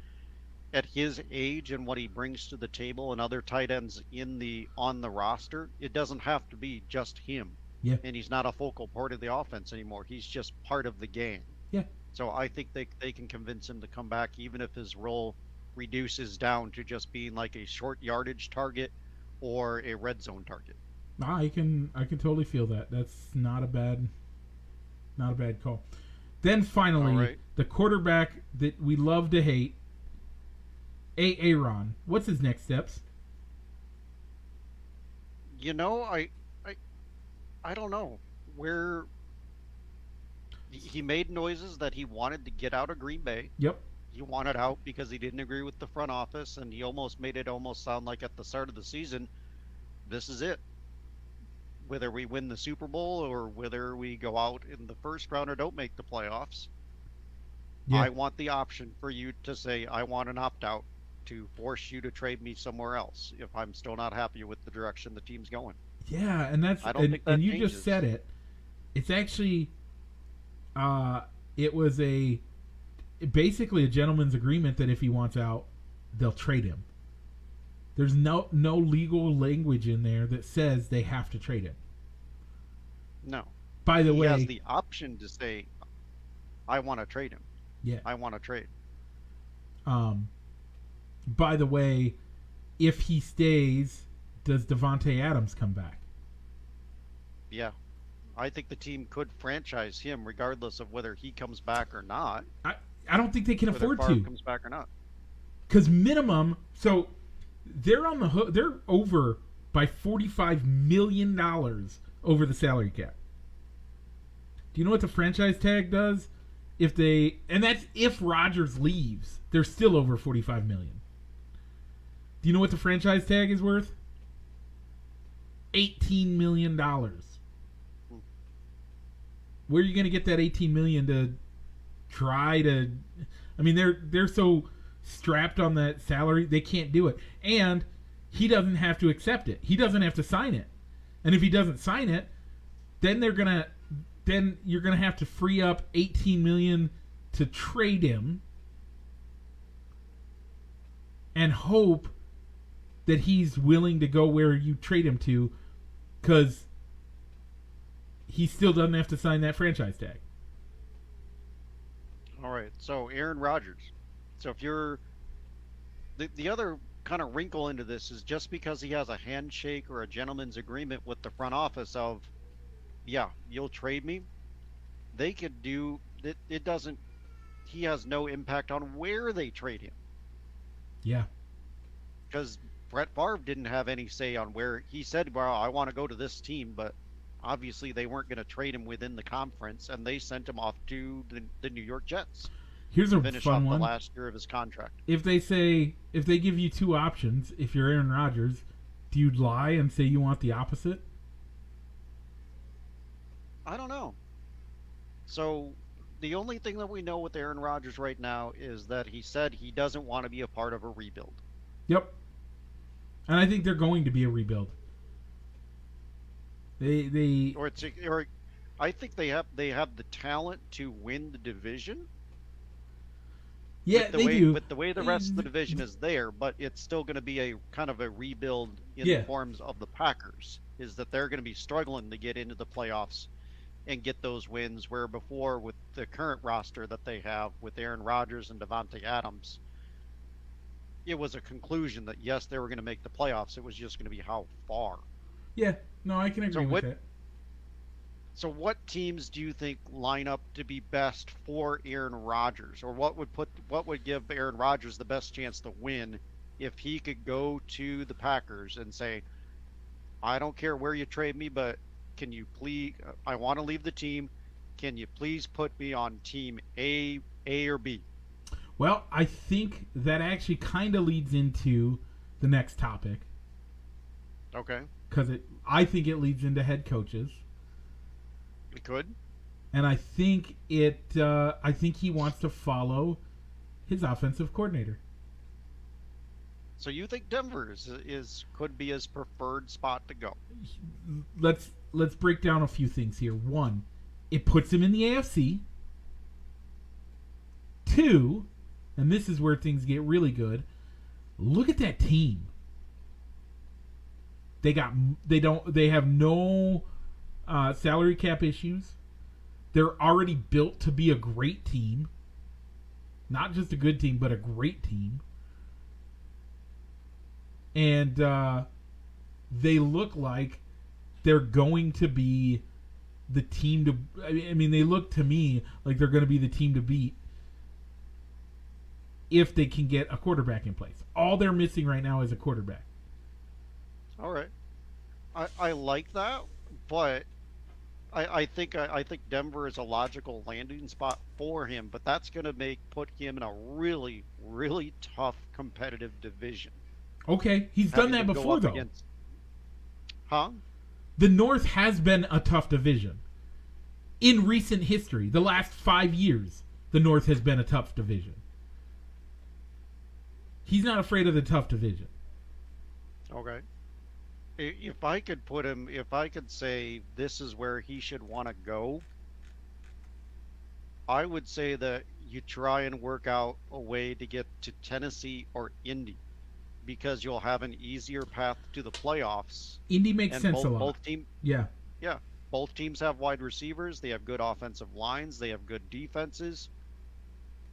at his age and what he brings to the table and other tight ends in the on the roster, it doesn't have to be just him. Yeah. And he's not a focal part of the offense anymore. He's just part of the game. Yeah. So I think they can convince him to come back even if his role reduces down to just being like a short yardage target or a red zone target. Nah, I can totally feel that. That's not a bad call. Then All finally, right. the quarterback that we love to hate, Aaron. What's his next steps? You know, I I don't know where he made noises that he wanted to get out of Green Bay. Yep. He wanted out because he didn't agree with the front office, and he almost made it almost sound like at the start of the season, this is it. Whether we win the Super Bowl or whether we go out in the first round or don't make the playoffs, Yeah. I want the option for you to say, I want an opt out to force you to trade me somewhere else if I'm still not happy with the direction the team's going. Yeah, and that's I don't think that and you just changes. said it. It's actually it was a basically a gentleman's agreement that if he wants out, they'll trade him. There's no legal language in there that says they have to trade him. No. By the He has way, the option to say, I want to trade him. yeah. I want to trade. Um, by the way, if he stays, does Devonte Adams come back? Yeah. I think the team could franchise him regardless of whether he comes back or not, I don't think they can whether afford Favre to, comes back or not. because minimum. So they're on the hook. They're over by $45 million over the salary cap. Do you know what the franchise tag does? If they and that's if Rodgers leaves, they're still over 45 million. Do you know what the franchise tag is worth? $18 million. Where are you going to get that 18 million to try to? I mean, they're so strapped on that salary they can't do it, and he doesn't have to accept it. He doesn't have to sign it, and if he doesn't sign it, then you're gonna have to free up 18 million to trade him, and hope that he's willing to go where you trade him to, because he still doesn't have to sign that franchise tag. All right. So Aaron Rodgers. So if you're the other kind of wrinkle into this is just because he has a handshake or a gentleman's agreement with the front office of, yeah, you'll trade me. They could do it. It doesn't. He has no impact on where they trade him Yeah, because Brett Favre didn't have any say on where he said, well, I want to go to this team, but obviously they weren't going to trade him within the conference, and they sent him off to the New York Jets here's to a finish fun off the one. last year of his contract. If they give you two options, if you're Aaron Rodgers, do you lie and say you want the opposite? I don't know. So the only thing that we know with Aaron Rodgers right now is that he said he doesn't want to be a part of a rebuild. Yep. And I think they're going to be a rebuild. They Or I think they have the talent to win the division yeah, they do. with the way the rest of the division is there, but it's still going to be a kind of a rebuild in Yeah. the forms of the Packers. Is that they're going to be struggling to get into the playoffs and get those wins, where before with the current roster that they have with Aaron Rodgers and Devontae Adams, it was a conclusion that yes, they were going to make the playoffs. It was just going to be how far. Yeah, no, I can So agree with that. So what teams do you think line up to be best for Aaron Rodgers, or what would give Aaron Rodgers the best chance to win if he could go to the Packers and say, "I don't care where you trade me, but can you please? I want to leave the team. Can you please put me on team A or B?" Well, I think that actually kind of leads into the next topic Okay, because I think it leads into head coaches, we could. and I think he wants to follow his offensive coordinator. So you think Denver is could be his preferred spot to go? Let's break down a few things here. One, it puts him in the AFC. Two, and this is where things get really good. Look at that team. They have no salary cap issues. They're already built to be a great team. Not just a good team, but a great team. And they look like they're going to be the team to. I mean, they look to me like they're going to be the team to beat if they can get a quarterback in place. All they're missing right now is a quarterback. All right, I like that, but I think Denver is a logical landing spot for him, but that's going to put him in a really tough competitive division. Okay, he's done Having that to go before, up though. against, huh? The North has been a tough division. In recent history, the last 5 years, the North has been a tough division. He's not afraid of the tough division. Okay. If I could put him, if I could say this is where he should want to go, I would say that you try and work out a way to get to Tennessee or Indy because you'll have an easier path to the playoffs. Indy makes And sense a lot. Yeah. yeah, both teams have wide receivers. They have good offensive lines. They have good defenses,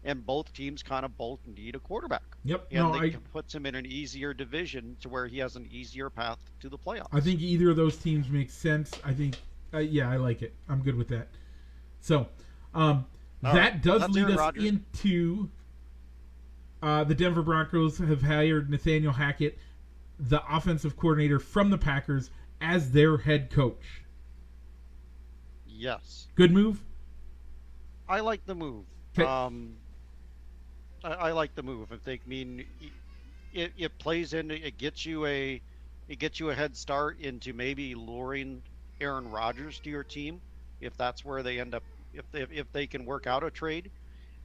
and both teams kind of both need a quarterback. Yep. And puts him in an easier division to where he has an easier path to the playoffs. I think either of those teams makes sense. I think, yeah, I like it. I'm good with that. So, that does lead Aaron us Rodgers. into the Denver Broncos have hired Nathaniel Hackett, the offensive coordinator from the Packers, as their head coach. Yes, Good move? I like the move. 'Kay. I like the move. If they mean it plays into it gets you a head start into maybe luring Aaron Rodgers to your team if that's where they end up if they can work out a trade.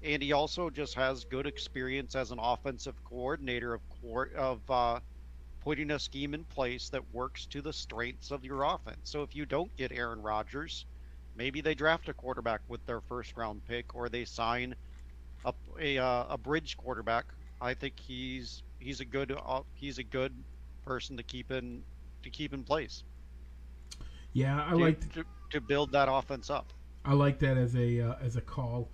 And he also just has good experience as an offensive coordinator of putting a scheme in place that works to the strengths of your offense. So if you don't get Aaron Rodgers, maybe they draft a quarterback with their first round pick, or they sign a bridge quarterback. I think he's a good person to keep in place. Yeah, To build that offense up. I like that as a call.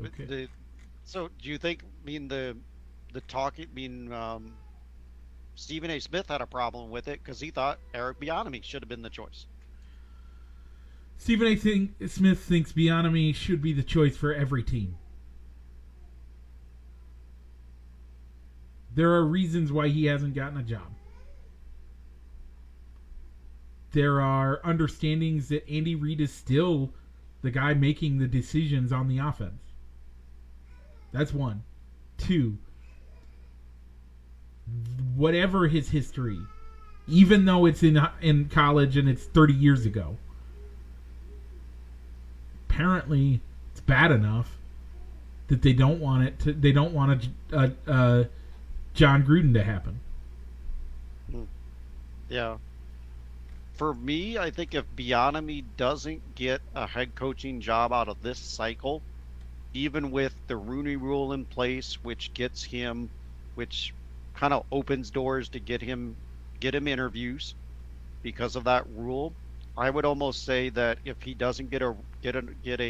Okay. So do you think? I mean the talking. I mean Stephen A. Smith had a problem with it because he thought Eric Bieniemy should have been the choice. Stephen A. Smith thinks Bieniemy should be the choice for every team. There are reasons why he hasn't gotten a job. There are understandings that Andy Reid is still the guy making the decisions on the offense. That's one. Two, whatever his history, even though it's in college and it's 30 years ago, apparently it's bad enough that they don't want it to. They don't want John Gruden to happen. Yeah. For me, I think if Bieniemy doesn't get a head coaching job out of this cycle, even with the Rooney Rule in place, which kind of opens doors to get him interviews because of that rule, I would almost say that if he doesn't get a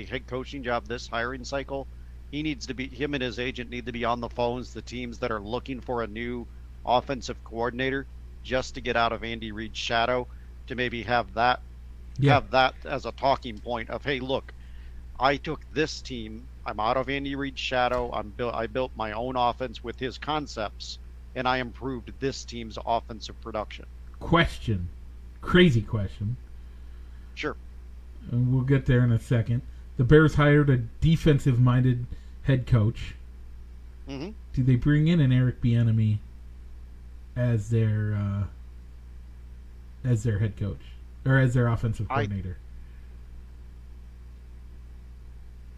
head coaching job this hiring cycle, him and his agent need to be on the phones. The teams that are looking for a new offensive coordinator just to get out of Andy Reid's shadow, to maybe Yeah. have that as a talking point of, hey, look, I took this team. I'm out of Andy Reid's shadow. I built my own offense with his concepts, and I improved this team's offensive production. Question. Crazy question. Sure. And we'll get there in a second. The Bears hired a defensive-minded head coach. Hmm. Do they bring in an Eric Bieniemy as their head coach or as their offensive I coordinator?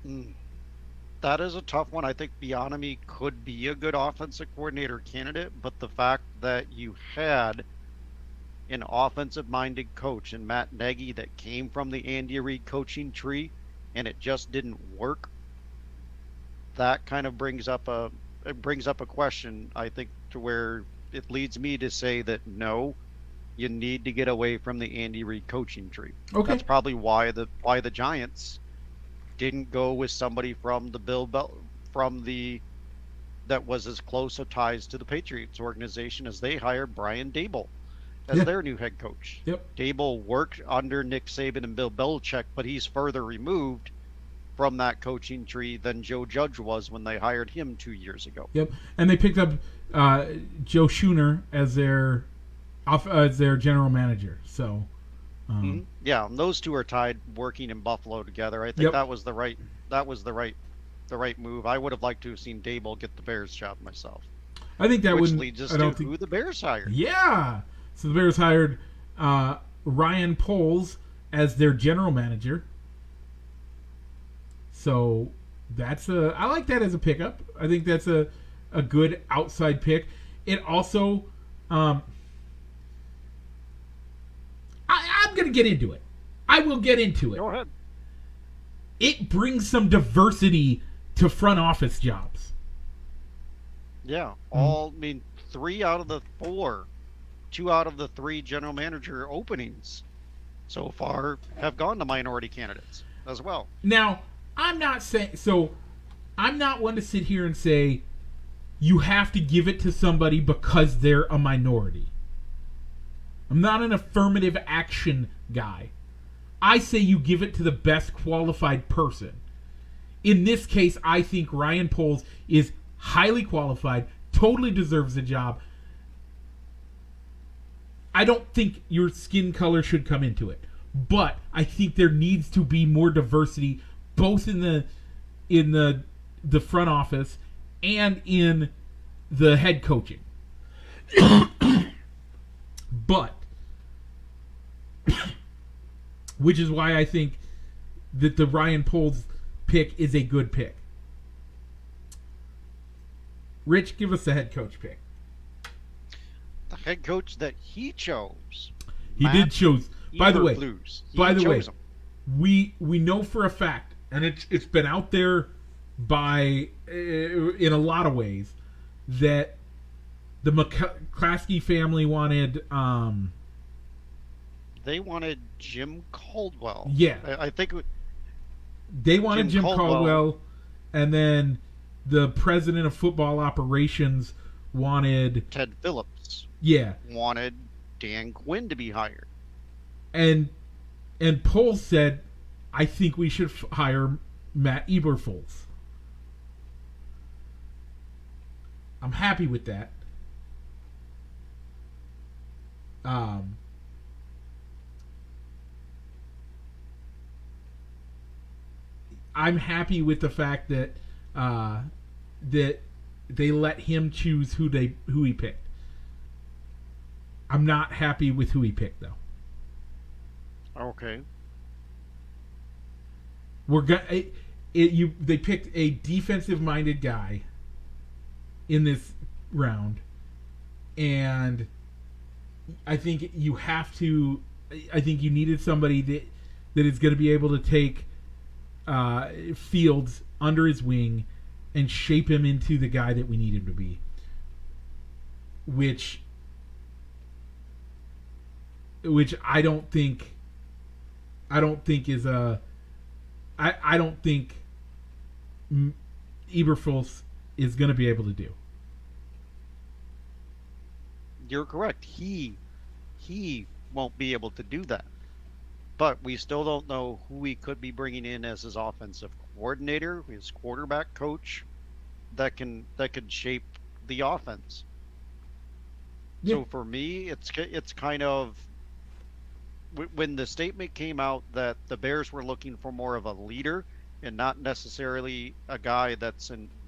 mm, that is a tough one. I think Bieniemy could be a good offensive coordinator candidate, but the fact that you had an offensive-minded coach and Matt Nagy that came from the Andy Reid coaching tree, and it just didn't work, that kind of brings up a question, I think, to where it leads me to say that no, you need to get away from the Andy Reid coaching tree. Okay. That's probably why the Giants didn't go with somebody from the from the that was as close a ties to the Patriots organization, as they hired Brian Dable as Yeah. their new head coach. Yep. Dable worked under Nick Saban and Bill Belichick, but he's further removed from that coaching tree than Joe Judge was when they hired him 2 years ago. Yep. And they picked up Joe Schooner as their general manager. So. Yeah, and those two are tied working in Buffalo together. I think Yep. that was the right move. I would have liked to have seen Dable get the Bears job myself. I think that Which wouldn't. leads us I to don't think. who the Bears hired. Yeah. So the Bears hired Ryan Poles as their general manager. So I like that as a pickup. I think that's a good outside pick. It also I'm gonna get into it. I will get into it. Go ahead. It brings some diversity to front office jobs. Yeah, I mean, two out of the three general manager openings so far have gone to minority candidates as well. Now, I'm not saying so. I'm not one to sit here and say you have to give it to somebody because they're a minority. I'm not an affirmative action guy. I say you give it to the best qualified person. In this case, I think Ryan Poles is highly qualified, totally deserves the job. I don't think your skin color should come into it, but I think there needs to be more diversity, both in the front office and in the head coaching. But which is why I think that the Ryan Poles pick is a good pick. Rich, give us the head coach pick. The head coach that he chose. He Matt did choose. By the way, Eberflus. He by the way, chose him. we know for a fact, and it's been out there in a lot of ways, that the McClaskey family wanted. They wanted Jim Caldwell. Yeah. I think They wanted Jim Jim Caldwell, and then the president of football operations wanted. Ted Phillips Yeah, wanted Dan Quinn to be hired. and Pohl said, "I think we should hire Matt Eberflus." I'm happy with that. I'm happy with the fact that that they let him choose who he picked. I'm not happy with who he picked though. Okay. They picked a defensive-minded guy in this round, and I think you have to. I think you needed somebody that is going to be able to take Fields under his wing and shape him into the guy that we need him to be. Which I don't think is a. I don't think Eberflus is going to be able to do. you're correct. He won't be able to do that. But we still don't know who he could be bringing in as his offensive coordinator, his quarterback coach, that can shape the offense. Yeah. So for me, it's kind of when the statement came out that the Bears were looking for more of a leader and not necessarily a guy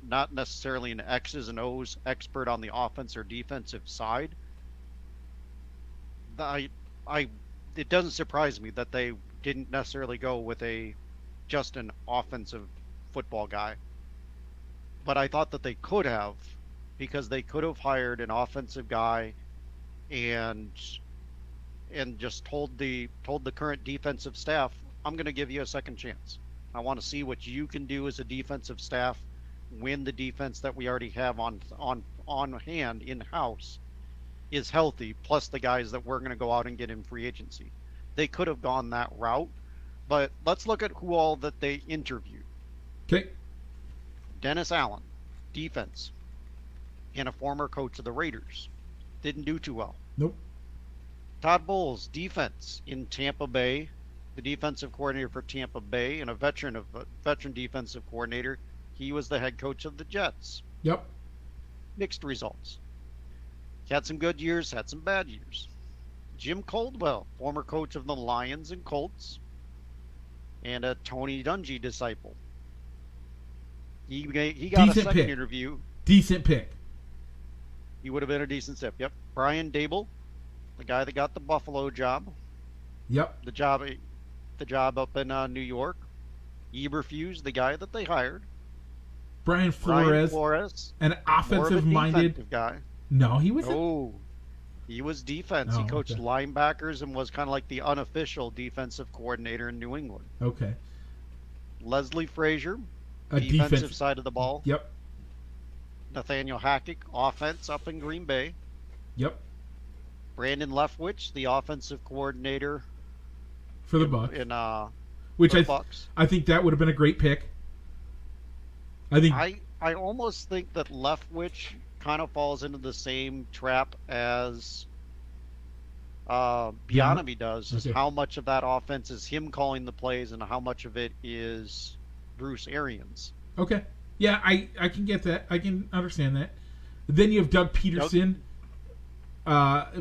not necessarily an X's and O's expert on the offense or defensive side. I I it doesn't surprise me that they didn't necessarily go with a just an offensive football guy. But I thought that they could have, because they could have hired an offensive guy and just told the current defensive staff, I'm going to give you a second chance. I want to see what you can do as a defensive staff when the defense that we already have on hand in house is healthy, plus the guys that we're going to go out and get in free agency. They could have gone that route, but let's look at who all that they interviewed. Okay. Dennis Allen, defense, and a former coach of the Raiders. Didn't do too well. Nope. Todd Bowles, defense in Tampa Bay, the defensive coordinator for Tampa Bay, and a veteran defensive coordinator. He was the head coach of the Jets. Yep. Mixed results. Had some good years, had some bad years. Jim Caldwell, former coach of the Lions and Colts, and a Tony Dungy disciple. He got Decent a second pick. interview. Decent pick. He would have been a decent step. Yep. Brian Dable, the guy that got the Buffalo job. Yep. The job up in New York. Eberfuse, the guy that they hired. Brian Flores, an more of a offensive-minded defensive guy. No, he wasn't. No, he was defense. Oh, He coached okay. linebackers and was kind of like the unofficial defensive coordinator in New England. Okay. Leslie Frazier, A defensive defense. side of the ball. Yep. Nathaniel Hackett, offense up in Green Bay. Yep. Brandon Leftwich, the offensive coordinator For the Bucks. in Which for the Bucks. I think that would have been a great pick. I think I almost think that Leftwich kind of falls into the same trap as Bionamy does. Is Okay. how much of that offense is him calling the plays and how much of it is Bruce Arians. Okay. Yeah, I can get that. I can understand that. Then you have Doug Peterson,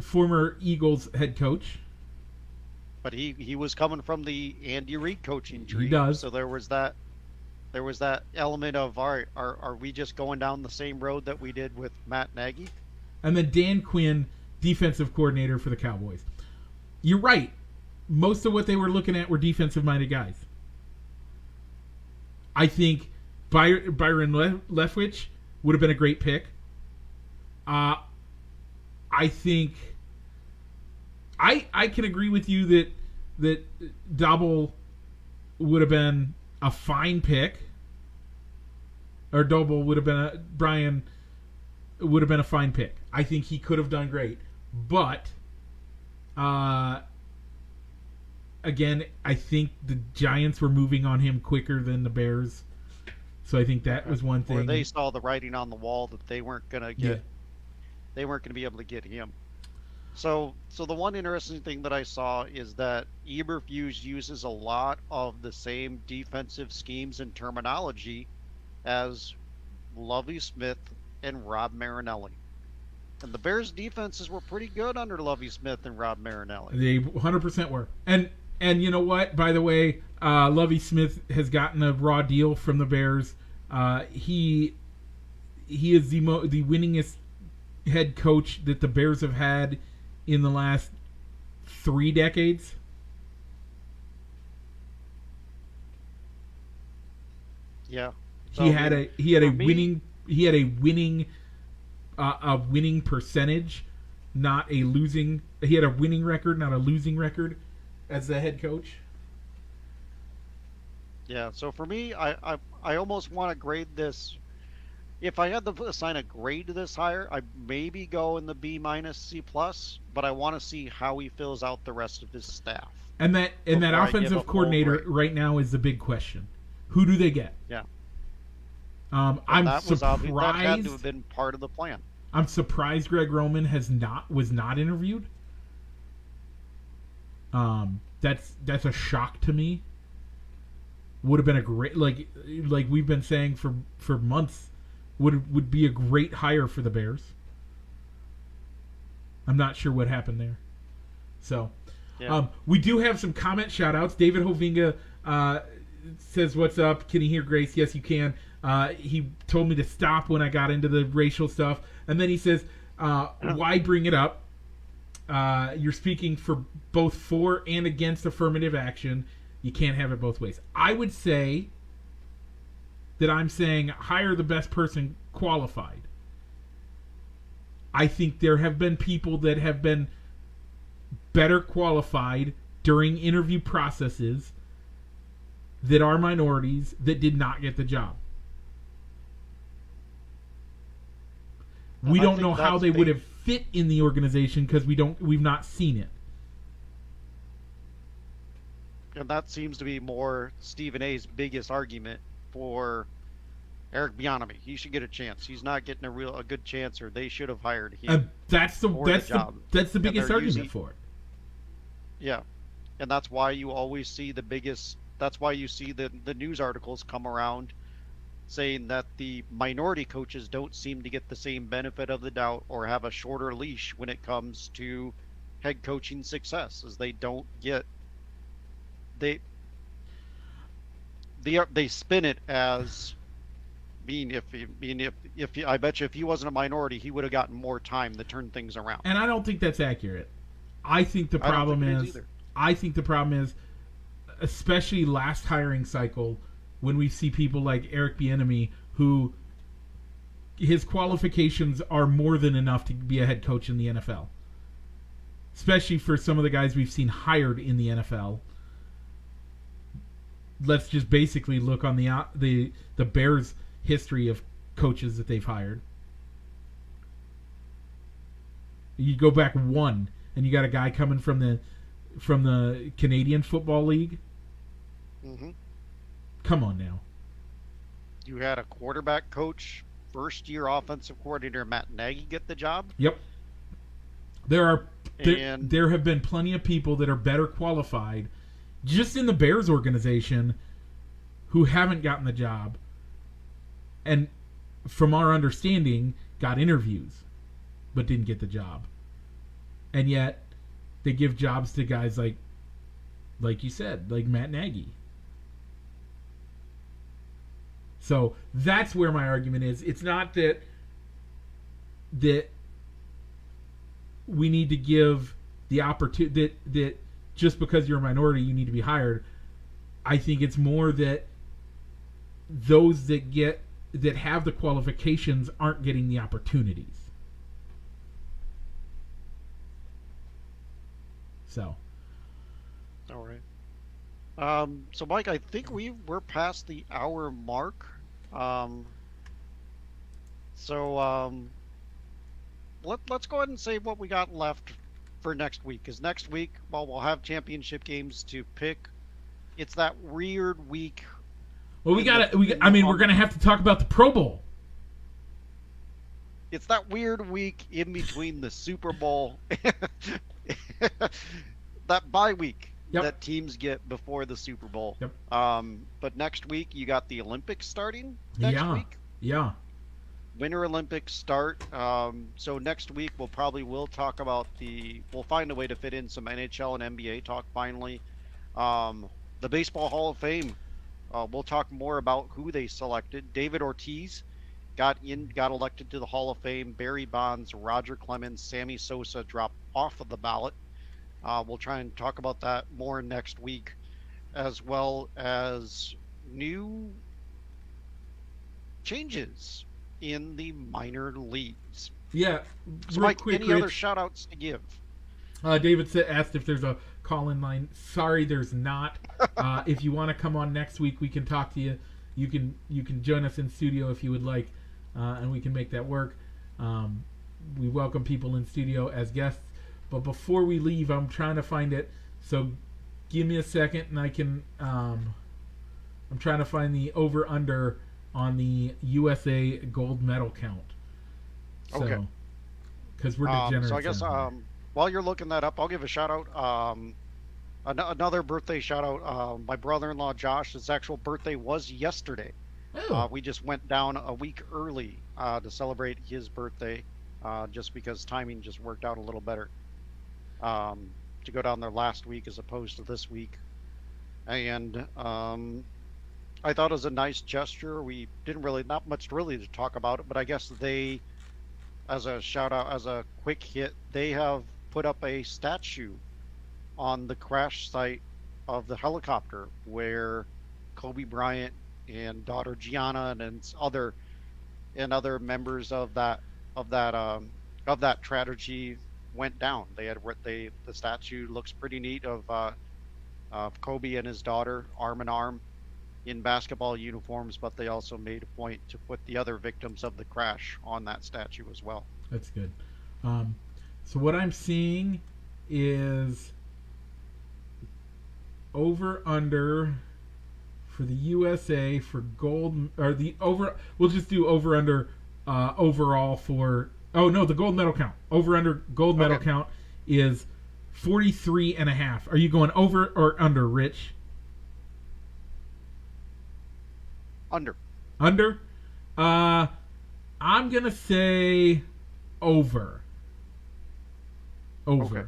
former Eagles head coach. But he was coming from the Andy Reid coaching tree. He does. So there was that element of, all right, are we just going down the same road that we did with Matt Nagy? And then Dan Quinn, defensive coordinator for the Cowboys. You're right. Most of what they were looking at were defensive-minded guys. I think Byron Leftwich would have been a great pick. I think I can agree with you that Double would have been a fine pick, or Double would have been Brian would have been a fine pick. I think he could have done great, but again, I think the Giants were moving on him quicker than the Bears, so I think that was one thing. Or they saw the writing on the wall that they weren't going to get. Yeah. They weren't going to be able to get him. So the one interesting thing that I saw is that Eberfuse uses a lot of the same defensive schemes and terminology as Lovie Smith and Rob Marinelli. And the Bears' defenses were pretty good under Lovie Smith and Rob Marinelli. They 100% were. And you know what? By the way, Lovie Smith has gotten a raw deal from the Bears. He is the winningest head coach that the Bears have had in the last 3 decades. Yeah. He had a winning percentage, not a losing. He had a winning record, not a losing record, as the head coach. Yeah. So for me, I almost want to grade this. If I had to assign a grade to this hire, I'd maybe go in the B- C+, but I want to see how he fills out the rest of his staff. And that Before I give offensive up coordinator grade. right now is the big question. Who do they get? Yeah. I'm That had to surprised. have been part of the plan. I'm surprised Greg Roman was not interviewed. That's a shock to me. Would have been a great, like we've been saying for months, would be a great hire for the Bears. I'm not sure what happened there. So, Yeah. we do have some comment shout-outs. David Hovinga says, "What's up? Can you hear Grace?" Yes, you can. He told me to stop when I got into the racial stuff. And then he says, why bring it up? You're speaking both for and against affirmative action. You can't have it both ways. I would say that I'm saying hire the best person qualified. I think there have been people that have been better qualified during interview processes that are minorities that did not get the job. We don't know how they would have fit in the organization because we've not seen it. And that seems to be more Stephen A's biggest argument for Eric Bieniemy. He should get a chance. He's not getting a good chance, or they should have hired him. That's the biggest argument for it. Yeah, and that's why you always see that's why you see the news articles come around saying that the minority coaches don't seem to get the same benefit of the doubt or have a shorter leash when it comes to head coaching success, as they don't get they spin it as being I bet you if he wasn't a minority, he would have gotten more time to turn things around. And I don't think that's accurate. I think the problem is, especially last hiring cycle, when we see people like Eric Bieniemy, who his qualifications are more than enough to be a head coach in the NFL. Especially for some of the guys we've seen hired in the NFL. Let's just basically look on the Bears' history of coaches that they've hired. You go back one, and you got a guy coming from the Canadian Football League. Mm-hmm. Come on now. You had a quarterback coach, first-year offensive coordinator Matt Nagy get the job. Yep. There have been plenty of people that are better qualified just in the Bears organization who haven't gotten the job, and from our understanding got interviews but didn't get the job. And yet they give jobs to guys like you said, like Matt Nagy. So that's where my argument is. It's not that we need to give the opportunity that just because you're a minority you need to be hired. I think it's more that those that have the qualifications aren't getting the opportunities. So. All right. So Mike, I think we're past the hour mark. Let's go ahead and say what we got left for next week. Because next week, we'll have championship games to pick. It's that weird week. Well, we're gonna have to talk about the Pro Bowl. It's that weird week in between the Super Bowl, that bye week. Yep. That teams get before the Super Bowl. Yep. But next week you got the Olympics starting next week. Yeah. Winter Olympics start. So next week we'll talk about we'll find a way to fit in some NHL and NBA talk finally. The Baseball Hall of Fame. We'll talk more about who they selected. David Ortiz got elected to the Hall of Fame. Barry Bonds, Roger Clemens, Sammy Sosa dropped off of the ballot. We'll try and talk about that more next week, as well as new changes in the minor leagues. Yeah. So Mike, any other shout-outs to give? David asked if there's a call-in line. Sorry, there's not. If you want to come on next week, we can talk to you. You can join us in studio if you would like, and we can make that work. We welcome people in studio as guests. But before we leave, I'm trying to find it. So give me a second, and I can. I'm trying to find the over/under on the USA gold medal count. So, okay. because we're degenerates. So I guess while you're looking that up, I'll give a shout out. Another birthday shout out. My brother-in-law Josh, his actual birthday was yesterday. Oh. We just went down a week early to celebrate his birthday, just because timing just worked out a little better. To go down there last week as opposed to this week, and I thought it was a nice gesture. We didn't really, not much really to talk about it, but I guess they, as a shout out, as a quick hit, they have put up a statue on the crash site of the helicopter where Kobe Bryant and daughter Gianna and other members of that tragedy went down. The statue looks pretty neat of Kobe and his daughter arm in arm in basketball uniforms, but they also made a point to put the other victims of the crash on that statue as well. That's good. So what I'm seeing is over under for the USA for gold, or the over. We'll just do over under overall for. Oh no, the gold medal count. Over under gold medal count is 43.5. Are you going over or under, Rich? Under. Under? I'm gonna say over. Over. Okay.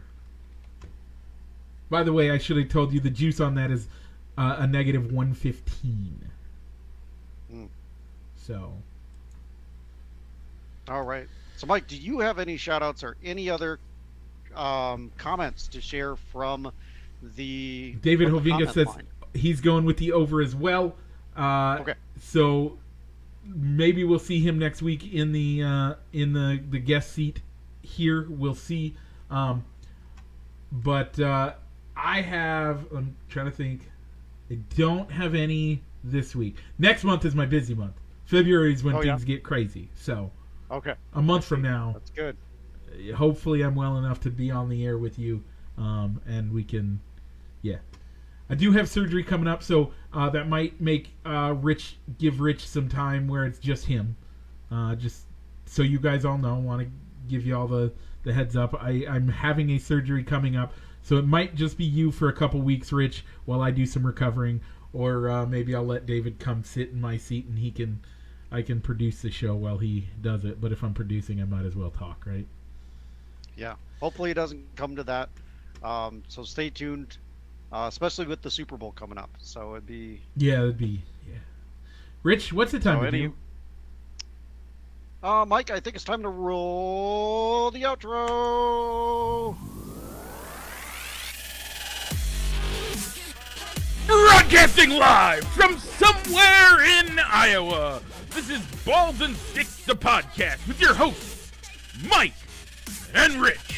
By the way, I should have told you the juice on that is a negative 115. So. All right. So, Mike, do you have any shout-outs or any other comments to share from the David Hovinga says line? He's going with the over as well. Okay. So maybe we'll see him next week in the guest seat here. We'll see. But I'm trying to think. I don't have any this week. Next month is my busy month. February is when things get crazy. So a month from now. That's good. Hopefully I'm well enough to be on the air with you, and we can, I do have surgery coming up, so that might make give Rich some time where it's just him. Just so you guys all know, want to give you all the heads up. I'm having a surgery coming up, so it might just be you for a couple weeks, Rich, while I do some recovering, or maybe I'll let David come sit in my seat and I can produce the show while he does it. But if I'm producing, I might as well talk, right? Yeah. Hopefully it doesn't come to that. So stay tuned, especially with the Super Bowl coming up. So it'd be... Yeah. Rich, what's the time to do? Mike, I think it's time to roll the outro. Broadcasting live from somewhere in Iowa. This is Balls and Sticks, the podcast, with your hosts, Mike and Rich.